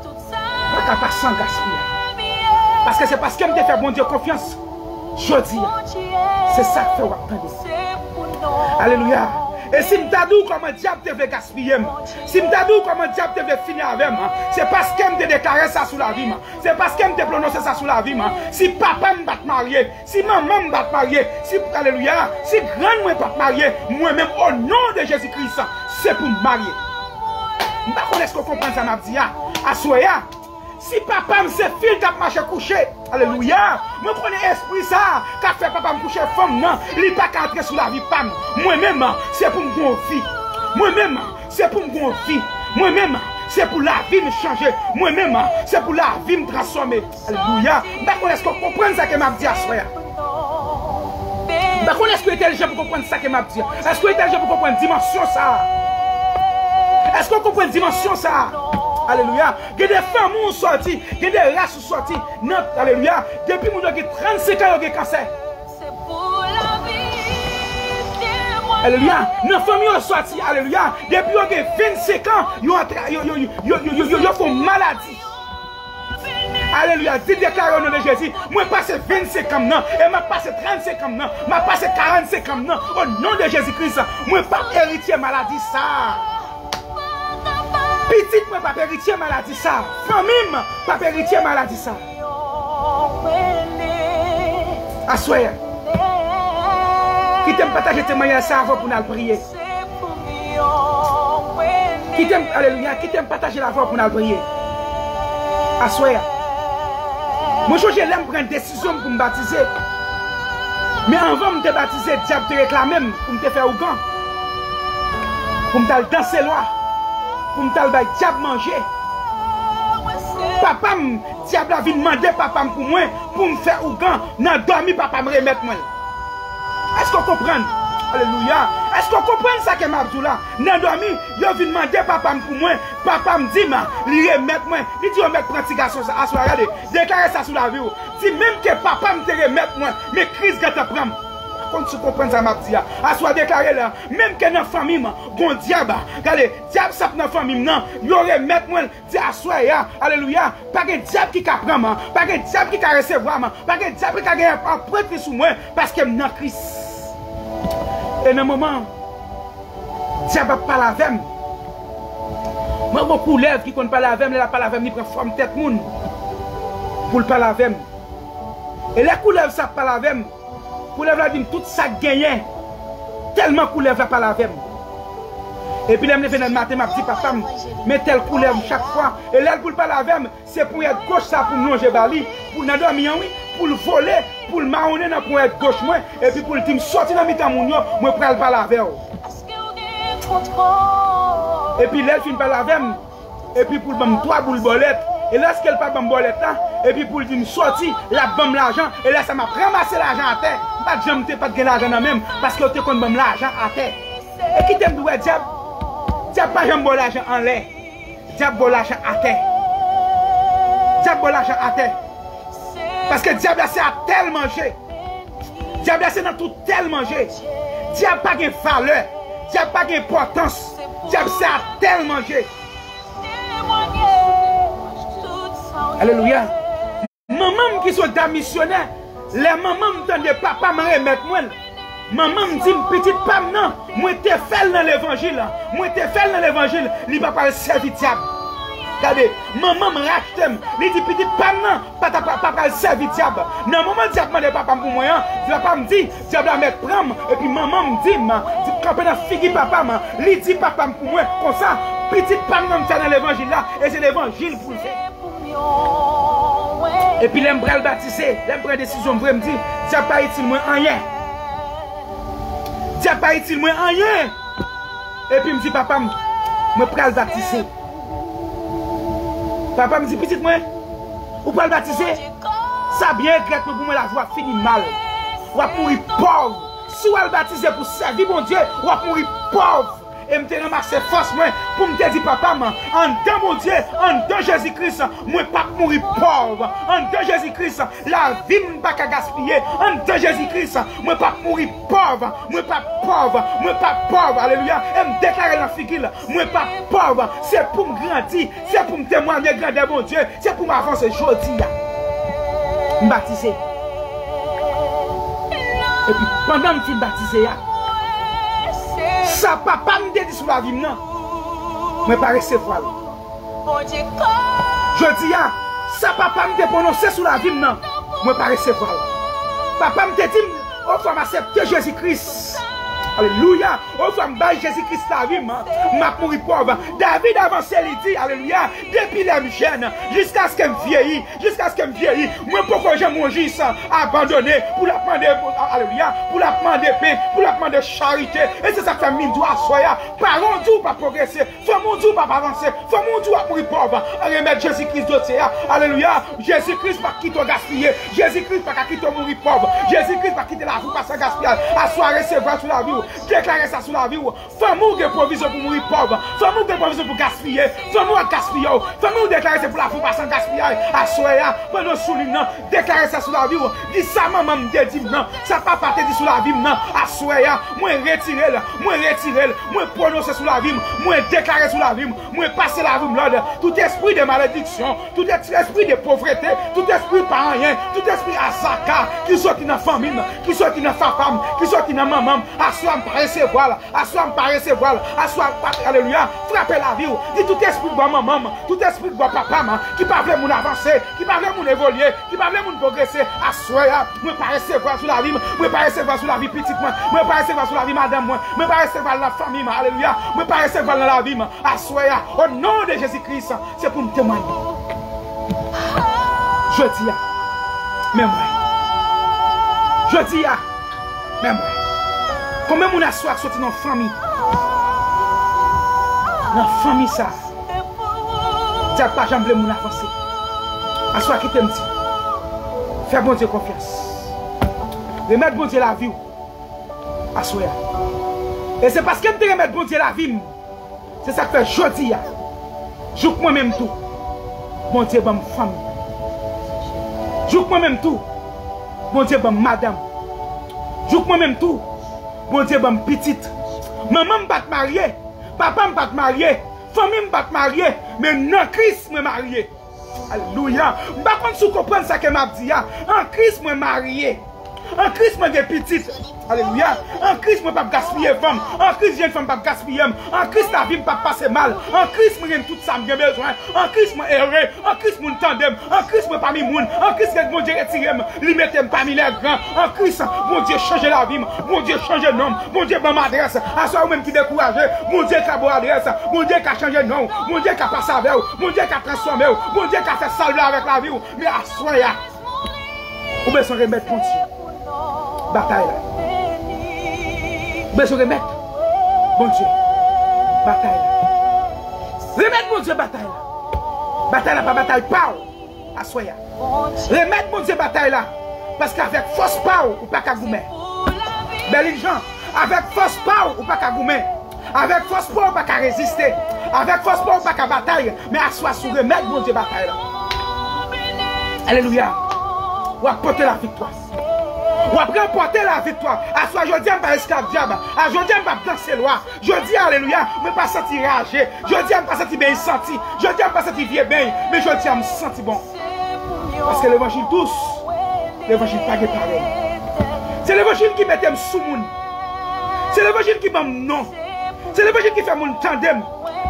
pas qu'à passer en gaspillage. Parce que c'est parce qu'elle me fait bon Dieu confiance, je dis, c'est ça que fait attendre. Alléluia. Et si je t'adou comment diable te veut gaspiller, si je t'adou comment diable te veut finir avec moi, c'est parce qu'elle me déclaré ça sous la vie, c'est parce qu'elle me prononcé ça sous la vie. Si papa me bat marier, si maman me bat marier, si, alléluia, si grand moi bat marier, moi-même au nom de Jésus-Christ, c'est pour me marier. Je ne sais pas ce qu'on comprend ça, m'a dit, à soya. Si papa me fait fil qui a marché couché, alléluia, je connais l'esprit ça, qui a fait papa me coucher femme, non, il n'est pas qu'à entrer sous la vie femme. Moi-même, c'est pour me gonfler. Moi-même, c'est pour me gonfler. Moi-même, c'est pour la vie me changer. Moi-même, c'est pour la vie me transformer. Alléluia. Je connais ce qu'on comprend ça que m'a dit à soi. Je connais ce que est intelligent pour comprendre ça que m'a dit. Est-ce que est intelligent pour comprendre dimension ça? Est-ce qu'on comprend dimension ça? Alléluia. Il y a des femmes qui sont sorties, il y a des races qui sont sorties. Alléluia. Depuis que j'ai 35 ans, j'ai cancer. Alléluia. Nos familles sont sorties. Alléluia. Depuis que j'ai 25 ans, ils font maladie. Alléluia. Dis déclare au nom de Jésus. Moi, je passe 25 ans, non. Et je passe 35 ans, non. Je passe 45 ans, non. Au nom de Jésus-Christ, moi, je ne pas héritier maladie, ça. Petite, moi, pas héritier maladie ça. Famille, pas héritier maladie ça. Assoya. Qui t'aime partager témoignage ça avant pour nous prier. Qui t'aime, alléluia, qui t'aime partager la voix pour nous prier. Assoya. Moi, je l'aime prendre une décision pour me baptiser. Mais avant de me baptiser, diable te réclame pour me faire au gant. Pour me danser loin. Pour me faire diable manger. Papa, diable a demandé papa pour moi, pour me faire au gant. Dans dormi, papa me remettre moi. Est-ce qu'on comprend? Alléluia. Est-ce qu'on comprend ça que m'a dit là? Dans dormi, il a demandé papa pour moi. Papa me dit, il remettre moi. Il dit, on met pratication ça. Regardez, déclarez ça sous la vie. Dit même que papa me te remettre moi, mais crise que tu prends. Quand tu comprends ça, m'a dit, à soit déclaré là, même que dans la famille, bon diable, regardez, diable ça dans la famille, non, il aurait mettre moi, dit à soi, alléluia, pas que diable qui a pris, pas que diable qui a recevoir, pas que diable qui a gagné un prêtre sur moi, parce que je suis dans Christ. Et dans le moment, diable n'a pas la veine. Moi, beaucoup lèvres qui ne connaissent pas la veine, il n'a pas la veine, il prend forme tête moun pour le pas la veine. Et les couleurs, ça pas la veine. Couleuvre la dit tout ça gagné tellement couleuvre pas la veine. Et puis là me lever dans le matin m'a dit papa mais telle couleuvre chaque fois et là pour pas la veine c'est pour être gauche ça pour manger bali pour n'a dormir oui pour le voler pour le marronner dans pour être gauche moi et puis pour le team sortir dans mi-temps mon moi prends pas la veine. Et puis là fin pas la veine et puis pour me trois boules bolettes. Et là, ce qu'elle pas de bolette là, et puis pour dire sorti, la bombe l'argent, et là ça m'a ramassé l'argent à terre. Pas de jamais pas de l'argent même, parce que tu connais l'argent à terre. Et qui t'aime doué diable? Diable pas jamais l'argent en l'air. Diable l'argent à terre. Diable l'argent à terre. Parce que diable c'est à tel manger. Diable c'est dans tout tel manger. Diable pas de valeur. Diable pas d'importance. Diable c'est à tel manger. Alléluia. Maman qui sont des missionnaires, les mamans me donnent papa me remettre moi. Maman me dit petite femme non, moi t'es fait dans l'évangile. Moi t'es fait dans l'évangile, il va pas servir diable. Regardez, maman me rachète, il dit petite femme non, papa servir diable. Non maman diable me papa pour moi, papa me dit diable va mettre prendre et puis maman me dit camper dans figue papa, il dit papa pour moi comme ça, petite femme non me fait dans l'évangile là et c'est l'évangile pour le faire. Et puis l'aime le baptiser, l'aime prendre décision, me dit, Dieu pas utile moi rien. Dieu pas utile moi rien. Et puis me dit papa, me prends le baptiser. Papa me dit petit moi, ou pas le baptiser? Ça bien grec pour moi la voix finit mal. Ou va mourir pauvre. Si vous le baptiser pour servir mon Dieu, ou va mourir pauvre. Et me ramassé force moi pour me dire papa, en dedans mon Dieu, en dedans Jésus-Christ, moi pas mourir pauvre. En dedans Jésus-Christ, la vie ne pas gaspiller. En dedans Jésus-Christ, moi pas mourir pauvre. Moi pas pauvre. Moi pas pauvre. Alléluia. Et me déclarer dans la figure, moi pas pauvre. C'est pour me grandir. C'est pour me témoigner grandeur mon Dieu. C'est pour m'avancer aujourd'hui. Me baptiser. Et puis pendant que je suis baptisé, ça papa me dit sur la vie, non. Je ne vais pas recevoir. Je dis, ça papa me dit prononcer sur la vie, non. Je ne vais pas recevoir. Papa me dit, oh, faut m'accepter Jésus-Christ. Alléluia. Oh, faut m'bailler Jésus-Christ la vie, m'a mourir pauvre. David avancé, il dit, alléluia, depuis les jeunes, jusqu'à ce qu'elle vieillit, jusqu'à ce qu'elle vieillit. Moi, pourquoi j'ai mangé ça, abandonné, pour la demander, alléluia, pour la demander paix, pour la demander charité. Et c'est ça que fait mine doit soya. Parents tout pas progresser, femme tout pas avancer, femme tout pas mourir pauvre. Remettre Jésus-Christ d'autre, alléluia. Jésus-Christ pas quitter gaspiller, Jésus-Christ pas quitter mourir pauvre, Jésus-Christ pas quitter la vie pas sans gaspillage. Asseoir recevoir sur la vie. Déclarer ça sur la vie. Femme-nous des provisions pour mourir pauvre. Femme-nous des provisions pour gaspiller. Femme-nous à gaspiller. Femme-nous déclarer ça pour la vie pas sans gaspillage. Assoya, pendant souligne, déclarer ça sur la vie. Dis ça, maman me dit non. Ça papa te dit sur la vie, non. Assoya, moi retirer, moi prononcer sur la vie, moi déclarer sur la vie, moi passer la vie, Lord. Tout esprit de malédiction, tout esprit de pauvreté, tout esprit par rien, tout esprit asaka, qui soit dans la famille, qui soit dans la femme, qui soit dans la maman, assoya, pas recevoir, assoir pas recevoir, assoir pas, alléluia, frapper la vie, dit tout esprit de maman, tout esprit de papa, qui pas veut mon avancer, qui pas veut mon évoluer, qui pas veut mon progresser, assoir, moi pas recevoir sur la vie, moi pas recevoir sur la vie petite, moi pas recevoir sur la vie madame, moi pas recevoir la famille, alléluia, moi pas recevoir dans la vie, assoir, au nom de Jésus-Christ, c'est pour me témoigner. Je dis, même moi, je dis, même moi. Combien mon assoir sorti dans la famille? Dans la famille ça. Tu n'as pas jamais mon avancé. Assoir qui t'aime dit. Fais bon Dieu confiance. Remettre bon Dieu la vie. Assoir. Et c'est parce que je remettre bon Dieu la vie. C'est ça que fait jeudi. Joue moi-même tout. Bon Dieu ma famille. Joue moi-même tout. Bon Dieu ma madame. Joue moi-même tout. Bon Dieu, bon petite. Maman me bat marier. Papa me bat marier. Famille me bat marier. Mais non, Christ me marié. Alléluia. Je ne sais pas si vous comprenez ça que m'a dit. En Christ me marié. En Christ me petite. Alléluia. En Christ me pas gaspiller femme. En Christ j'ai une femme pas gaspiller. En Christ la vie me pas passer mal. En Christ me tout ça j'ai besoin. En Christ me erré. En Christ me tandem. En Christ me parmi moun. En Christ mon Dieu retiré lui mettre parmi les grands. En Christ mon Dieu changer la vie. Mon Dieu changer nom. Mon Dieu bon adresse. À soi même qui découragé. Mon Dieu qui a bonne adresse. Mon Dieu qui a changé nom. Mon Dieu qui a passé avec. Mon Dieu qui a transformé. Mon Dieu qui a fait salver avec la vie. Mais à soi ya. Ou besoin remettre pour Dieu. Bataille là. Besoin de remettre, bon Dieu, bataille là. Remettre, bon Dieu, bataille là. Bataille là, pas bataille, pas à soya. Remettre, bon Dieu, bataille là. Parce qu'avec force, pas ou pas qu'à goumer. Belle gens, avec force, pas ou pas qu'à goumer. Avec force, pas ou pas qu'à résister. Avec force, pas ou pas qu'à bataille. Mais à soi, sur remettre, bon Dieu, bataille là. Alléluia. Ou à porter la victoire. Ou après remporter la victoire. À soi, je dis, je ne pas esclave diable. À je dis, je ne pas danser loi. Je dis, alléluia, je ne pas sentir ragé. Je dis, je ne pas sentir bien senti. Je dis, je ne pas sentir vieux bien. Mais je dis, je me sentir bon. Parce que l'évangile tous, l'évangile pas pareil. C'est l'évangile qui met sous moun. C'est l'évangile qui m'a non. C'est l'évangile qui fait mon tandem.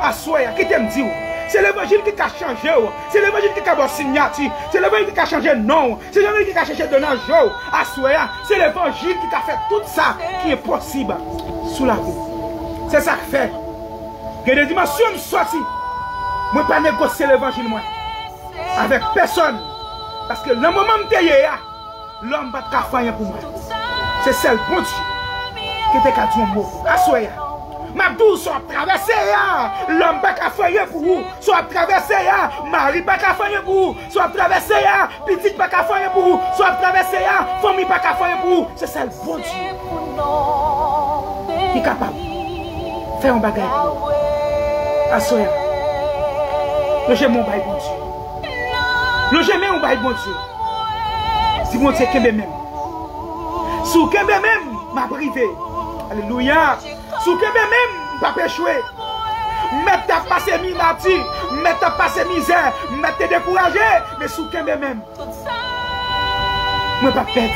À soi, qui t'aime dire. C'est l'évangile qui a changé. C'est l'évangile qui a bon signature. C'est l'évangile qui a changé nom. C'est l'évangile qui a changé de nom. C'est l'évangile qui a fait tout ça qui est possible sous la vie. C'est ça qui fait. Que des dimensions sorties. Moi, pas négocier l'évangile moi. Avec personne. Parce que le moment où je suis l'homme va pas faire pour moi. C'est celle bon Dieu qui était qu'à dire un mot. Assoya. Mabdou soit traversé l'homme pas qu'à faire pour vous. Soit traversé Marie pas qu'à faire pour vous. Soit traversé petite pas qu'à faire pour vous. Soit traversé famille pas qu'à faire pour vous. C'est celle bon Dieu qui est capable de faire un bagage. Assoya. Le j'aime mon bail bon Dieu. Le j'aime mon bail bon Dieu. Si mon Dieu est même. Si vous même, m'a privé. Alléluia. Si vous même, pas péchoué. Mettez à passer minati. Mettez à passer misère. Mettez découragé. Mais si vous même. Moi pas perdre.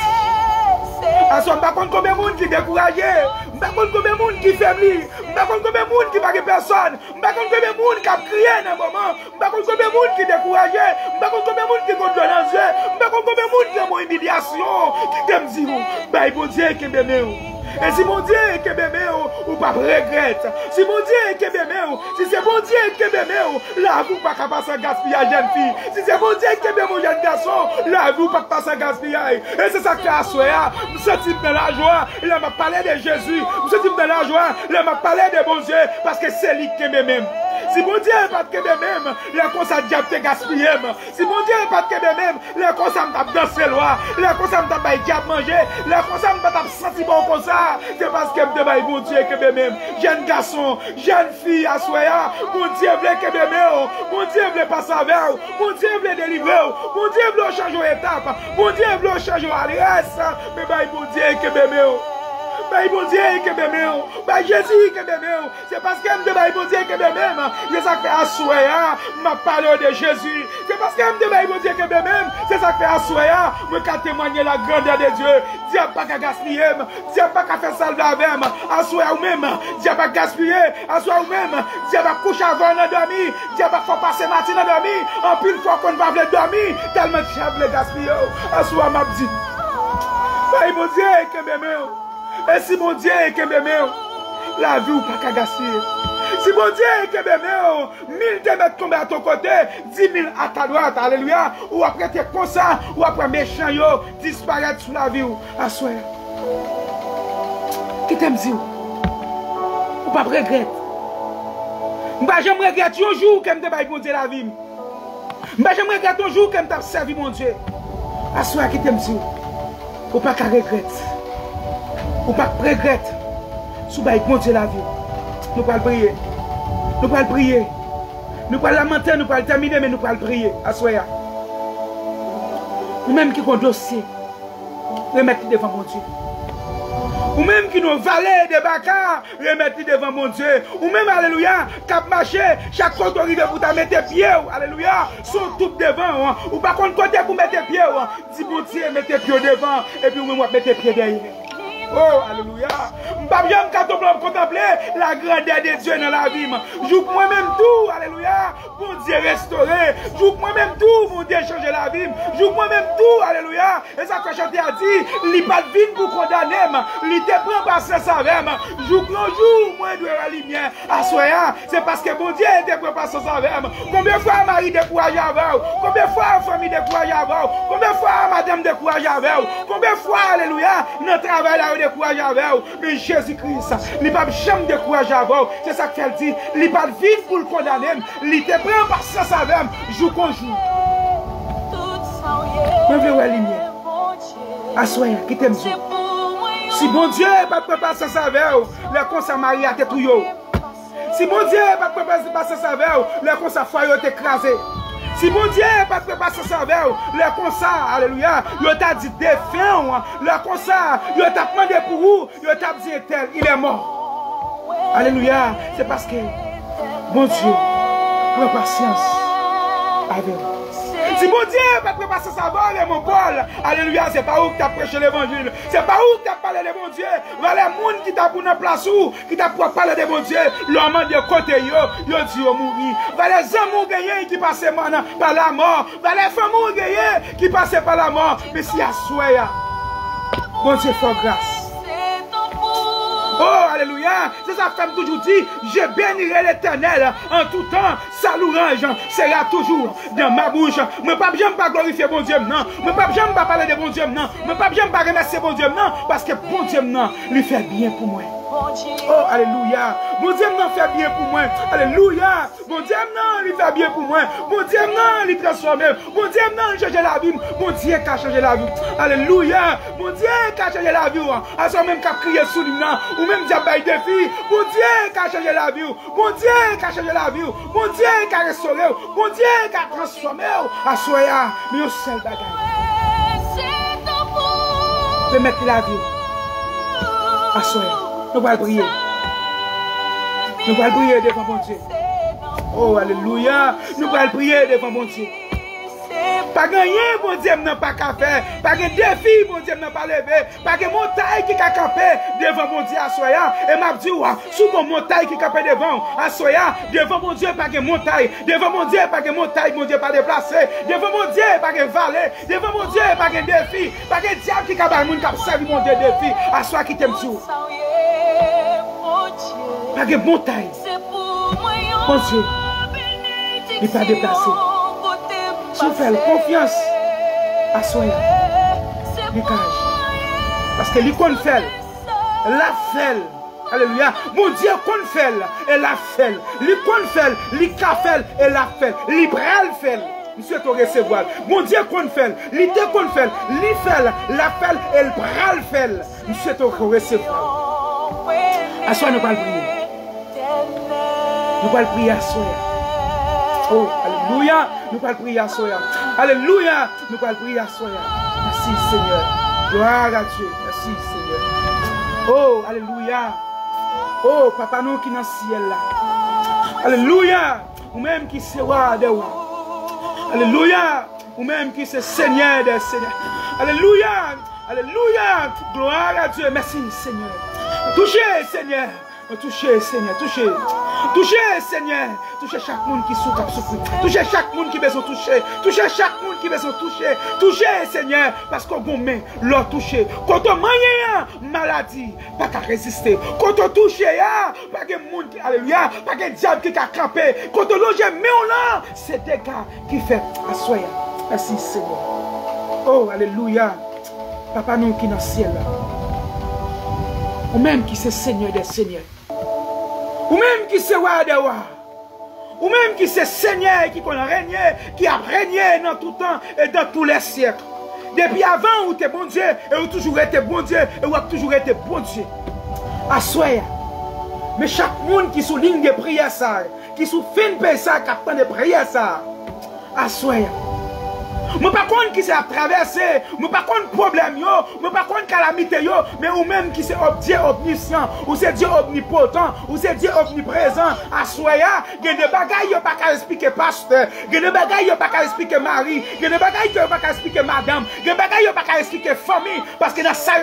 Parce que je ne sais pas combien de monde qui est découragé. Je ne sais pas combien de monde qui est faibli. Je ne sais pas combien de monde qui n'a pas personne. Je ne sais pas combien de monde qui a crié dans un moment. Je ne sais pas combien de monde qui est découragé. Je ne sais pas combien de monde qui est contre dans les yeux. Je ne sais pas combien de monde qui a une humiliation. Qui t'aime dire, bah, bon Dieu, qui est bébé. Et si mon Dieu est bébé, ou pas regrette. Si mon Dieu est bébé, si c'est mon Dieu qui est bébé, là, vous pas passer gaspillage, jeune fille. Si c'est mon Dieu qui est bébé, jeune garçon, là, vous pas passer gaspillage. Et c'est ça qui a soya. Je suis dans la joie. Il m'a parlé de Jésus. Je suis dans la joie. Il m'a parlé de bon Dieu. Parce que c'est lui qui est bébé. Si mon Dieu n'est pas de même, les cons à diable te gaspiller. Si mon Dieu n'est pas de même, les cons à me danser loin, les cons à me diable manger, les cons à me sentir bon comme ça. C'est parce que je mon Dieu que même. Jeune garçon, jeune fille à soya, mon Dieu veut que même, mon Dieu veut passer avec, mon Dieu veut délivrer, mon Dieu veut changer d'étape, mon Dieu veut changer d'adresse, mais mon Dieu que même. Mon Dieu que même, Jésus que même, c'est parce que mon Dieu que même, c'est ça qui fait assoya, m'a parlé de Jésus, c'est parce que mon Dieu que même, c'est ça qui fait assoya, me qu'à témoigner la grandeur de Dieu, Dieu pas qu'à gaspiller, Dieu pas qu'à faire salver avec, assoya ou même, Dieu pas gaspiller, assoya ou même, Dieu va coucher avant de dormir, Dieu va faire passer matin de dormir, en pile fois qu'on va vouloir dormir, tellement que j'ai voulu gaspiller, assoya m'a dit, mon Dieu que même. Et si mon Dieu est que même, la vie ou pas qu'à gaspiller. Si mon Dieu est que même, 1000 te mettent tomber à ton côté, 10 000 à ta droite, alléluia. Ou après t'es comme ça, ou après méchant yo, disparaître sous la vie ou à soi. Qui t'aime dire? Ou pas regretter? Je regrette un jour que je te mon Dieu la vie. Je regrette un jour que je t'ai servi mon Dieu. À soi qui t'aime dire? Ou pas qu'à regretter? Ou pas regretter sous bon Dieu la vie. Nous allons prier. Nous allons prier. Nous allons lamenter, nous allons terminer, mais nous allons prier. Assoya. Ou même qui ont un dossier, remettre devant mon Dieu. Ou même qui nous valets de baka, remettre devant mon Dieu. Ou même, alléluia, cap marché, chaque fois que tu arrives pour te mettre tes pieds, alléluia, sont tout devant. Ou pas contre côté pour mettre tes pieds, dis mon Dieu, mets tes pieds devant, et puis ou même mettre tes pieds derrière. Oh, alléluia. Je vais contempler la grandeur de Dieu dans la vie. Joue moi-même tout, alléluia. Mon Dieu restauré. Joue moi-même tout, mon Dieu changer la vie. Joue moi-même tout, alléluia. Et ça que chanté a dit, il pas de vie pour condamner. Il te prend par ce savem. Joue un jour, moi je dois la lumière. Assoya, c'est parce que mon Dieu te prend par ce savem. Combien de fois Marie découragé avec vous? Combien de fois famille découragée avec vous? Combien de fois madame découragée avec vous? Combien de fois, alléluia, notre travail là découragé avec vous? Mais Jésus-Christ, il n'a pas jamais découragé avec vous. C'est ça qu'elle dit. Il n'a pas de vie pour le condamner. Il te prend par ce savem. Jour qu'on joue. Je veux voir la lumière. Assoya, qui t'aime Dieu. Si mon Dieu n'est pas préparé ce savem, les conseils mariés à tes tuyaux. Si mon Dieu n'est pas préparé ce savem, les conseils foyers t'écraser. Si mon Dieu n'est pas préparé ce savem, les conseils, alléluia, il t'a dit défend, les conseils, il t'a demandé pour vous, il t'a dit tel, il est mort. Alléluia, c'est parce que mon Dieu prend patience avec vous. Si mon Dieu n'est pas préparé ce savem, mon Paul, alléluia, c'est pas où que tu as prêché l'évangile, c'est pas où que tu as parlé de mon Dieu, voilà les gens qui t'a pris en place où, qui t'a parlé de mon Dieu, l'homme de côté, yo dit yo mourir. Voilà les hommes gagnés qui passent par la mort, voilà les femmes gagnés qui passent par la mort, mais si à soi, mon Dieu fait grâce. Oh, alléluia, c'est ça que femme toujours dit, je bénirai l'Éternel en tout temps, ça l'orange sera toujours dans ma bouche. Moi pas j'aime pas glorifier bon Dieu non. Moi pas j'aime pas parler de bon Dieu non. Moi pas j'aime pas remercier bon Dieu non parce que bon Dieu non, lui fait bien pour moi. Oh, alléluia. Bon Dieu non fait bien pour moi. Alléluia. Bon Dieu non, il fait bien pour moi. Bon Dieu non, il transforme. Bon Dieu non, il change la vie. Bon Dieu qui a changé la vie. Alléluia. Bon Dieu qui a changé la vie. À ce même qui a crié sous lui, ou même qui a baillé des filles. Bon Dieu qui a changé la vie. Bon Dieu qui a changé la vie. Bon Dieu qui a restauré. Bon Dieu qui a transformé. À soya, mais au seul bagaille. De mettre la vie. À soya. Nous allons prier. Nous allons prier devant mon Dieu. Oh, alléluia. Nous allons prier devant mon Dieu. Pas gagner, mon Dieu, n'a pas qu'à faire. Pas de défi, mon Dieu, n'a pas levé. Pas de montagne qui a campé devant mon Dieu à soya. Et m'a dit, sous mon montagne qui a campé devant à soya. Devant mon Dieu, pas de montagne. Devant mon Dieu, pas de montagne, mon Dieu, pas déplacé. Devant mon Dieu, pas de vallée. Devant mon Dieu, pas de défi. Pas de diable qui a pas mon cap servi mon Dieu défi. À soya qui t'aime tout. Pas de montagne. Mon Dieu, il n'est pas déplacé. Si vous faites confiance à soi, il cache. Parce que l'icône fait, la fait. Alléluia. Mon Dieu, qu'on fait, et la fait. L'icône fait, l'icône fait, et la fait. L'ibral fait. Nous souhaitons recevoir. Mon Dieu, qu'on fait, l'idée qu'on fait, l'ifel, la fait, et le bral fait. Nous souhaitons recevoir. À soi, nous allons prier. Nous allons prier à soi. Oh, alléluia. Nous allons prier à soi. Alléluia. Nous allons prier à soi. Merci Seigneur. Gloire à Dieu. Merci Seigneur. Oh, alléluia. Oh, papa nous qui est dans le ciel là. Alléluia. Ou même qui se roi de roi. Alléluia. Ou même qui se Seigneur des Seigneurs. Alléluia. Alléluia. Gloire à Dieu. Merci Seigneur. Touchez Seigneur. Touchez Seigneur. Touchez. Touchez Seigneur. Touchez chaque monde qui souffre. Touchez chaque monde qui besoin toucher. Touchez chaque monde qui besoin toucher. Touchez Seigneur. Parce qu'on vous met l'or touché. Quand on mange maladie, pas qu'à résister. Quand on touche, pas que monde qui alléluia, pas que diable qui a campé. Quand on loge, mais on l'a. C'est des gars qui fait assoya. Merci Seigneur. Oh alléluia. Papa nous qui dans le ciel là. Ou même qui c'est Seigneur des Seigneurs. Ou même qui c'est roi des rois. Ou même qui c'est Seigneur qui a régné, qui a régné dans tout temps et dans tous les siècles. Depuis avant, où tu es bon Dieu, et où toujours été bon Dieu, et où toujours été bon Dieu. Assoya. Mais chaque monde qui souligne des prières, ça, qui sous fin de ça, qui attend des prières, ça, assoya. Je ne sais pas qui c'est à traverser, je ne sais pas problème, je ne sais pas calamité, mais ou même qui c'est Dieu omniscient, ou c'est Dieu omnipotent, ou c'est Dieu omniprésent. À soya, il y a des bagailles qui ne pas expliquer pasteur, il y a des bagailles qui ne pas expliquer mari, il y a des bagailles qui ne pas expliquer madame, il y a des bagailles qui ne pas expliquer famille, parce que dans ça,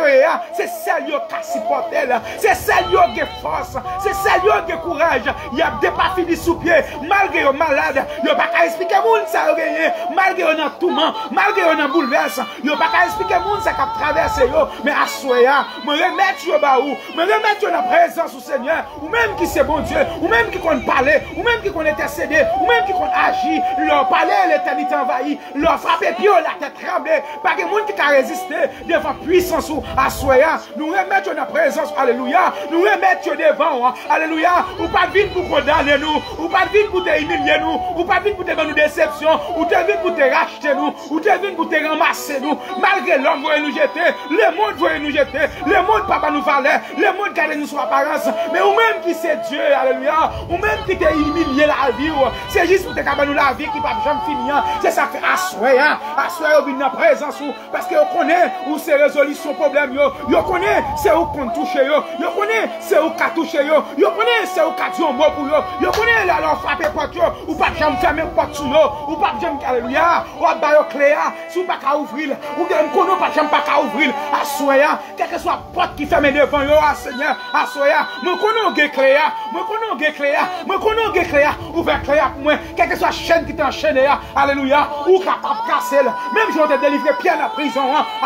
c'est celle qui a supporté, c'est celle qui a force, c'est celle qui a courage, il y a des pas fini sous pied, malgré les malades, il n'y a pas expliquer monde ça a gagné, malgré dans tout. Malgré on a bouleversé, yo pas qu'à expliquer monde ça qu'a traversé yo, mais à soya, me remettre yo ba ou, me remettre yo dans présence du Seigneur, ou même qui c'est bon Dieu, ou même qui connaît parler, ou même qui connaît intercéder, ou même qui connaît agir, leur parler l'éternité envahie, leur frapper pied la tête tremblée, pas que monde qui a résisté devant puissance ou à soya, nous remettre yo dans présence, alléluia, nous remettre yo devant, alléluia, ou pas vite pour condamner nous, ou pas vite pour te humilier nous, ou pas vite pour te faire nous déception, ou te vite pour te racheter nous. Ou tu es venu pour te ramasser nous, malgré l'homme voulait nous jeter, le monde voulait nous jeter, le monde papa nous valait, le monde gardait nous sur apparence, mais ou même qui c'est Dieu, alléluia, ou même qui t'a humilié la vie, c'est juste pour te cabaner nous la vie qui va jamais finir, c'est ça fait assoyer au vin en présence, parce que vous connaissez où c'est résolu son problème, vous connaissez c'est où qu'on touche, vous connaissez c'est où qu'a touché, vous connaissez c'est où qu'a dit un mot pour vous connaissez alors frapper porte, ou pas jamais fermer porte sur vous, ou pas jamais, alléluia, ou yo clé, si vous pas qu'à ouvrir, ou bien nous connaissons pas jamais pas qu'à ouvrir, assoya, quelle que soit la porte qui ferme devant yo, Seigneur, assoya, nous connaissons des clés, nous connaissons des clés, nous connaissons des clés, ouvert clé pour moi, quelle que soit la chaîne qui t'enchaîne, alléluia, ou capable de casser, même si on te délivrer Pierre dans la prison,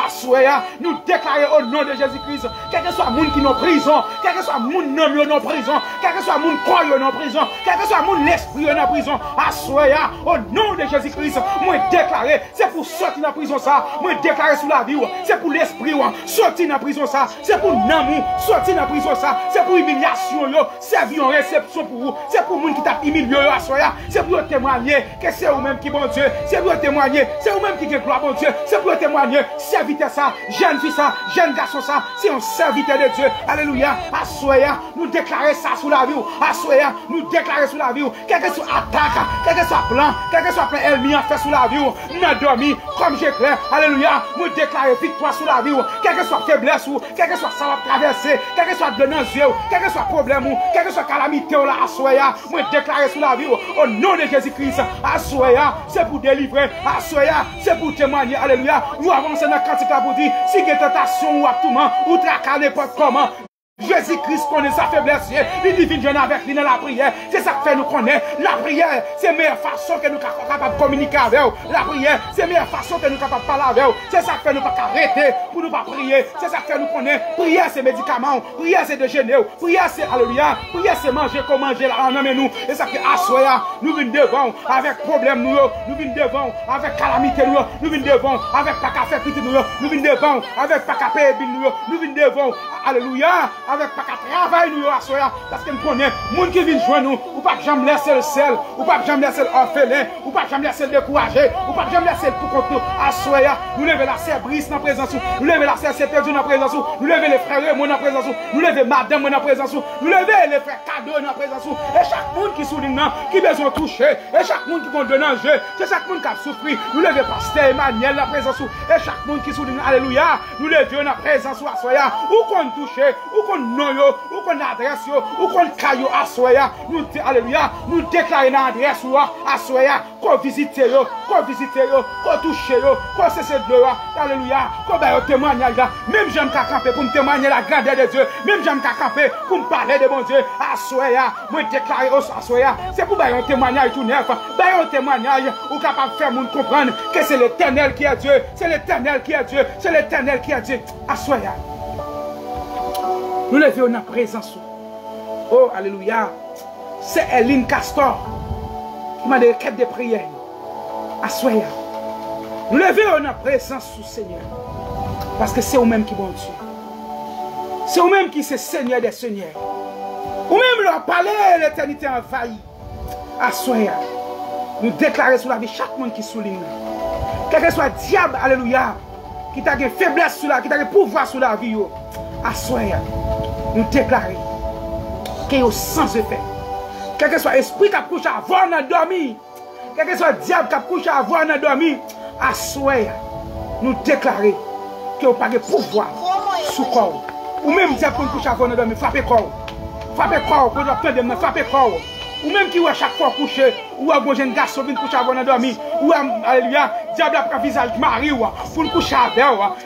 assoya, nous déclarer au nom de Jésus-Christ, quel que soit le monde qui est en prison, quel que soit le monde qui est en prison, quel que soit le monde qui est en prison, quel que soit le monde l'esprit en prison, assoya, au nom de Jésus-Christ, moi déclarer, c'est pour sortir de la prison ça, moi déclarer sous la vie, c'est pour l'esprit, sortir de la prison ça, c'est pour l'amour, sortir de la prison ça, c'est pour humiliation, servir en réception pour vous, c'est pour le monde qui t'a humilié, assoya, c'est pour témoigner que c'est vous-même qui bon Dieu, c'est pour témoigner, c'est vous-même qui gloire bon Dieu, c'est pour témoigner, serviteur ça, jeune fille ça, jeune garçon ça, c'est un serviteur de Dieu, alléluia, assoya, nous déclarer ça sous la vie, assoya, nous déclarer sous la vie, quel que soit attaque, quel que soit plan, quel que soit plan ennemi a fait sous la vie, nous avons dormi, comme j'éclaire, alléluia, nous déclarer victoire sous la vie, quel que soit faiblesse, quel que soit ça va traverser, quel que soit de nos yeux, quel que soit problème, quel que soit calamité, assoya, nous déclarer sous la vie, au nom de Jésus-Christ, assoya, c'est pour délivrer, assoya, c'est pour témoigner, alléluia, vous avancez dans la quantité pour dire, si il y a tentation ou abtourment, ou traquer n'importe comment, Jésus-Christ connaît sa faiblesse, il divine jeune avec lui dans la prière, c'est ça que fait nous connaître. La prière, c'est la meilleure façon que nous sommes capables de communiquer avec vous. La prière, c'est la meilleure façon que nous sommes capables de parler avec vous. C'est ça que fait nous pas arrêter pour nous pas prier. C'est ça que fait nous connaître. Prière, c'est médicament. Prière, c'est déjeuner. Prière, c'est alléluia. Prière, c'est manger comme manger là, en nous. Et ça que assoya, nous venons devant avec problème nous venons devant avec calamité nous venons devant avec pas qu'à faire petit nous venons devant avec pas qu'à payer bill nous venons devant alléluia. Avec pas qu'à travailler nous assoya parce que nous connaissons monde qui vient joindre nous ou pas jamais laisser le sel ou pas jamais laisser l'orphelin ou pas jamais laisser le découragé ou pas jamais laisser pour contre nous assoya nous lever la sœur Brice dans présence nous lever la sœur Perdu dans présence nous lever les frères moi dans présence nous lever madame dans présence nous lever les frères cadeau dans présence et chaque monde qui souligne qui besoin toucher et chaque monde qui va donner un jeu c'est chaque monde qui a souffert nous lever pasteur Emmanuel dans présence et chaque monde qui souligne alléluia nous lever dans présence assoya ou qu'on toucher ou qu'on nom yo, ou qu'on adresse yo, ou qu'on caillou assoya, nous alléluia, nous déclarer dans adresse yo, assoya, qu'on visite yo, qu'on touche yo, qu'on cesse de yo, alléluia, qu'on va témoigner là, même j'aime qu'à camper pour me témoigner la grandeur de Dieu, même j'aime qu'à camper pour me parler de mon Dieu, assoya, moi déclarer assoya, c'est pour bailler un témoignage tout neuf, bailler un témoignage ou capable de faire monde comprendre que c'est l'Éternel qui est Dieu, c'est l'Éternel qui est Dieu, c'est l'Éternel qui est Dieu, assoya. Nous levons dans la présence. Oh, alléluia. C'est Eline Castor qui m'a des quêtes de prière. Assoya. Nous levons dans la présence du Seigneur. Parce que c'est vous-même qui bon Dieu. C'est vous-même qui c'est Seigneur des Seigneurs. Vous-même leur parler, l'éternité envahie. Assoya. Nous déclarons sur la vie chaque monde qui souligne. Quel que soit le diable, alléluia, qui t'a une faiblesse sur la vie, qui t'a un pouvoir sur la vie. Assoya. Nous déclarons qu'il y a sans effet. Quel que soit l'esprit qui a couché avant de dormir, quel que soit le diable qui a couché avant de dormir, assoya, nous déclarons qu'il n'y a pas de pouvoir sous corps. Ou même diable qui couche avant de dormir, frappez corps. Frappez corps, pour l'obtenir de frappez corps. Ou même qui à chaque fois couché, ou à un jeune garçon qui couche avant de dormir, ou alléluia, diable a pris un visage mari, pour le coucher avec,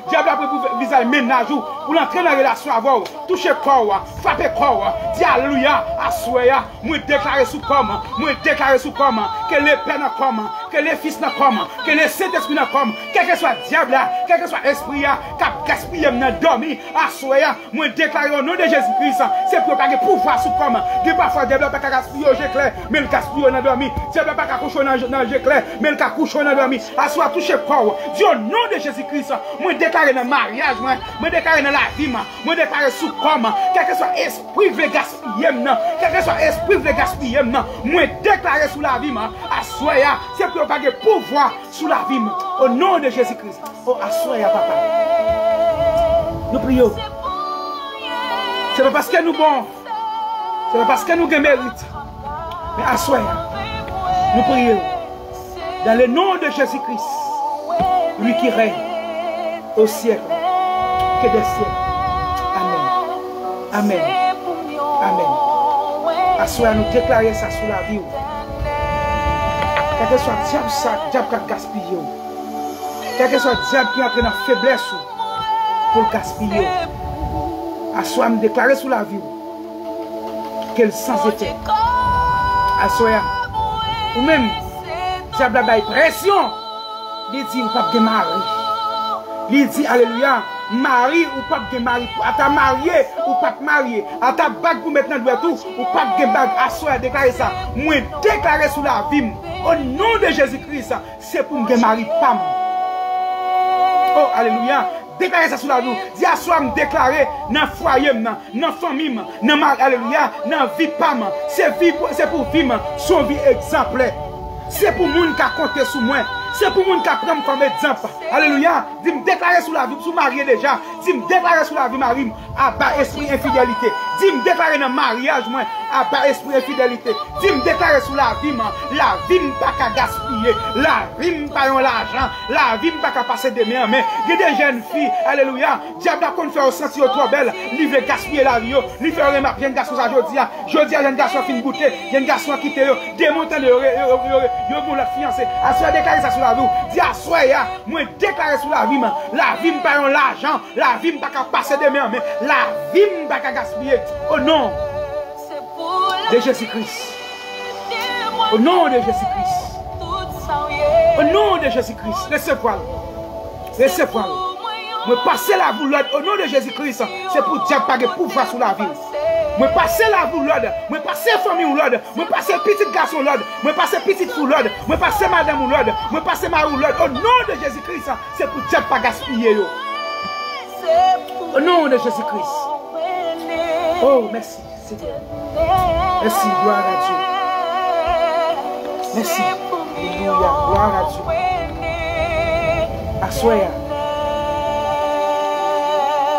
diable a pris un visage ménage, pour l'entrer dans la relation avec, toucher corps, frapper corps, dis alléluia, assoya, moi déclarer sous comme, que les pères n'a comme, que les fils n'a comme, que les Saint-Esprit n'a comme, quel que soit diable là, quel que soit esprit là, cap gaspiller n'a dormi, assoya, moi déclarer au nom de Jésus-Christ, c'est pour pas que pouvoir sous comme, que parfois diable pas gaspiller au clair, mais le gaspiller n'a dormi, diable pas coucher dans le clair, mais le coucher dans dormi, assoya toucher corps, Dieu au nom de Jésus-Christ, moi déclarer dans le mariage, moi déclarer dans la vie, moi déclarer sous comme, quel que soit esprit veut gaspiller, quel que soit esprit veut gaspiller, moi déclarer sous la vie, assoya, c'est pour pas que pouvoir sous la vie, au nom de Jésus-Christ. Oh, assoya, papa. Nous prions. C'est pas parce que nous bons, c'est pas parce que nous mérite, mais assoya. Nous prions. Dans le nom de Jésus-Christ, lui qui règne au siècle, que des siècles. Amen. Amen. Amen. Assoya, nous déclarer ça sur la vie. Quel que soit diable ça, diable qui a gaspillé. Quel que soit le diable qui entre dans la faiblesse pour le gaspiller. À soi, me déclarer sous la vie qu'elle sans effet. À soi, ou même, diable a pression. Il dit, ou pas de mari. Il dit, alléluia, mari ou pas de mari. À ta marié ou pas de marié. À ta bague pour maintenant doit tout, ou pas de bague. À soi, déclarer ça. Moi, déclarer sous la vie. Au nom de Jésus-Christ, c'est pour me marier, pam. Oh, alléluia. Déclarer ça sous la vie. Dis à soi, me déclarer dans le foyer, dans la famille, dans ma alléluia, dans la vie, pam. C'est pour vivre son vie exemplaire. C'est pour moun qui a compté sur moi. C'est pour moun qui a pris comme exemple. Alléluia. Dis me déclarer sous la vie, sous marié déjà. Dis me déclarer sous la vie, Marie, à bas esprit infidélité. Dis me déclarer dans le mariage, moi, à bas esprit infidélité. Dis me déclarer sous la vie, pas qu'à gaspiller. La vie pas l'argent. La vie pas qu'à passer des mains. Mais il y a des jeunes filles, alléluia. Diable a qu'on fait au sentir trop belle. Il veut gaspiller la vie. Il fait remarquer un garçon ça aujourd'hui. Aujourd'hui, il y a un garçon qui goûter. Il y a un garçon qui te démonter le bon la fiancé. À soi déclarer ça sur la vie. Dis à soi, moi déclarer sur la vie. La vie pas l'argent. La vie pas qu'à passer des mains. Mais la vie pas qu'à gaspiller. Au nom de Jésus-Christ. Au nom de Jésus-Christ. Au nom de Jésus-Christ. Recevez-le. Recevez-le. Me passer la boulotte au nom de Jésus-Christ. C'est pour Dieu pas de pouvoir sur la vie. Me passer la boulotte. Me passer famille ou l'autre. Me passer petit garçon l'autre. Me passer petite fou l'autre. Me passer madame ou l'autre. Me passer mari ou l'autre. Au nom de Jésus-Christ. C'est pour Dieu pas gaspiller. Au nom de Jésus-Christ. Oh, merci, Seigneur. Merci, gloire à Dieu. Merci. Alléluia, gloire à Dieu. Assoya.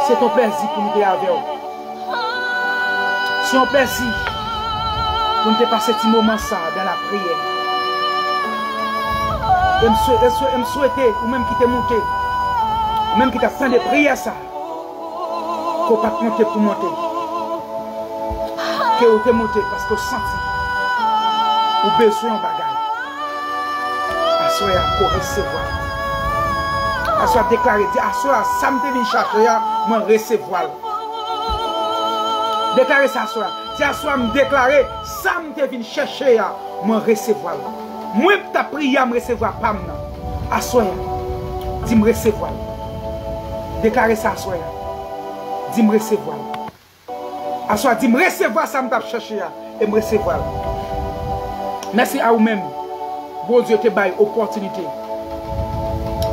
C'est ton plaisir pour nous être avec vous. C'est un plaisir pour nous passer ce moment ça dans la prière. Et me souhaiter, ou même qui t'est monté, ou même qui t'a fait de prière ça, qu'on ne peut pas monter pour monter. Que vous te montez parce que vous sentez vous besoin de bagaille. Assoya pour recevoir. Assoya déclarer, assoya ça me vient chercher, moi recevoir. Déclarer ça assoya. Si assoya me déclarer, ça me vient chercher, moi recevoir. Moi ta prière me recevoir pas maintenant. Assoya. Dis me recevoir. Déclarer ça assoya. Dis me recevoir. Assoya, dis me recevoir ça me chercher et me recevoir. Merci à vous-même. Bon Dieu te baille opportunité.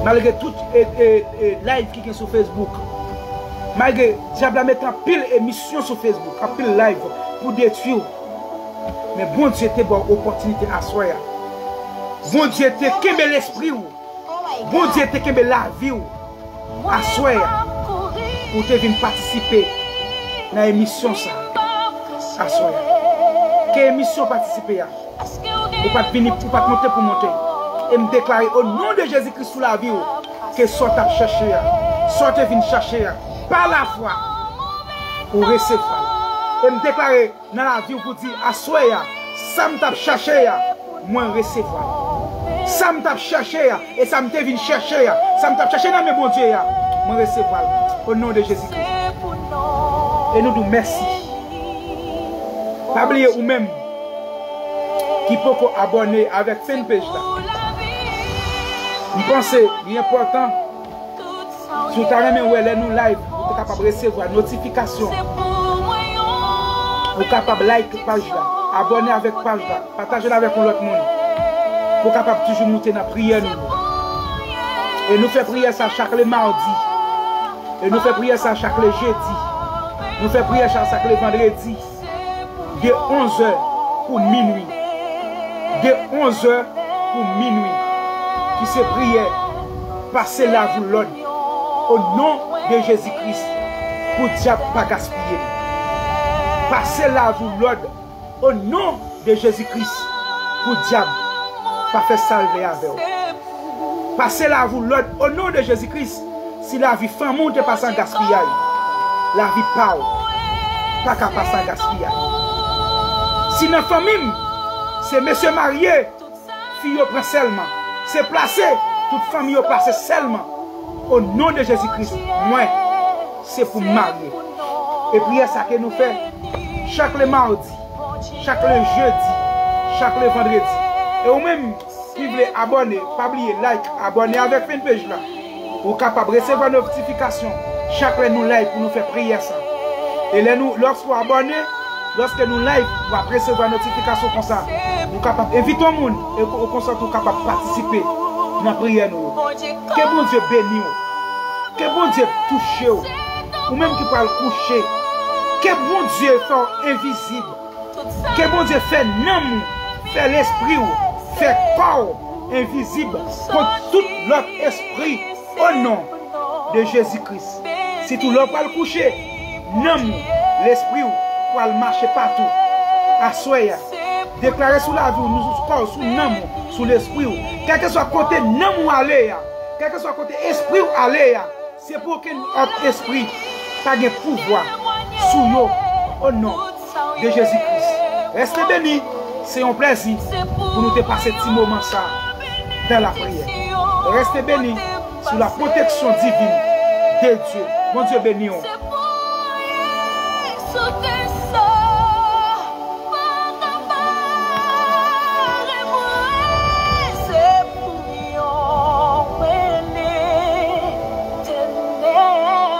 Malgré tout live qui est sur Facebook. Malgré diable mettre en pile émission sur Facebook, en pile live pour détruire. Mais bon Dieu te bonne opportunité à soi. Bon Dieu te kembe l'esprit ou. Bon Dieu te kembe la vie ou. À soi pour te venir participer dans l'émission ça. À soi. Quelle émission participer à? Ou pas venir pour pas monter pour monter. Et me déclarer au nom de Jésus-Christ sous la vie que soit à chercher, soit à venir chercher par la foi pour recevoir. Et me déclarer dans la vie pour dire à soi, ça me tape chercher, moi recevoir. Ça me tape chercher et ça me vient chercher, ça me tape chercher dans mes bons dieux, moi recevoir. Au nom de Jésus-Christ. Et nous disons merci. Pas oublier ou même qui peut abonner avec cette page là. Je pense que c'est important. Si vous avez nous live, vous êtes capable de recevoir notification. Vous êtes capable de liker la page là, abonner avec la page là, partager avec l'autre monde. Vous êtes capable de toujours monter dans la prière. Et nous faisons prière ça chaque mardi. Et nous faisons prière ça chaque jeudi. Nous faisons prière ça chaque vendredi. De 11h pour minuit. De 11h pour minuit. Qui se prière. Passez la vous l'ordre. Au nom de Jésus-Christ. Pour diable pas gaspiller. Passez la vous l'ordre. Au nom de Jésus-Christ. Pour diable pas faire salver avec vous. Passez la vous l'ordre. Au nom de Jésus-Christ. Si la vie femme monte pas sans gaspillage. La vie pas. Pas qu'à passer sans gaspillage. Si dans la famille, c'est monsieur marié, fille au prince seulement. C'est placé, toute famille passe seulement au nom de Jésus-Christ. Moi, c'est pour me marier. Et prière ça que nous faisons chaque le mardi, chaque le jeudi, chaque le vendredi. Et ou même qui voulez abonner, pas oublier, like, abonner avec fanpage là. Vous capable de recevoir nos notifications. Chaque fois nous live pour nous faire prier ça. Et lorsque vous abonnez, lorsque nous live, vous allez recevoir notification comme ça. Vous capable inviter au monde et au concert vous capable de participer dans la prière. Que bon Dieu bénisse. Que bon Dieu touche. Ou même qui parle coucher. Que bon Dieu fait invisible. Que bon Dieu fait nom, fait l'esprit, fait corps invisible contre tout l'autre esprit au nom de Jésus-Christ. Si tout l'autre va le coucher, nom, l'esprit va marcher partout. À soya, déclarer sous la vie, nous corps, sous nom, sous l'esprit. Quel que soit côté nom ou aller, quel que soit côté esprit ou aller, c'est pour qu'un autre esprit pas de pouvoir sous nous au nom de Jésus-Christ. Restez bénis, c'est un plaisir pour nous dépasser ce petit moment ça dans la prière. Restez bénis sous la protection divine de Dieu. Mon Dieu béni.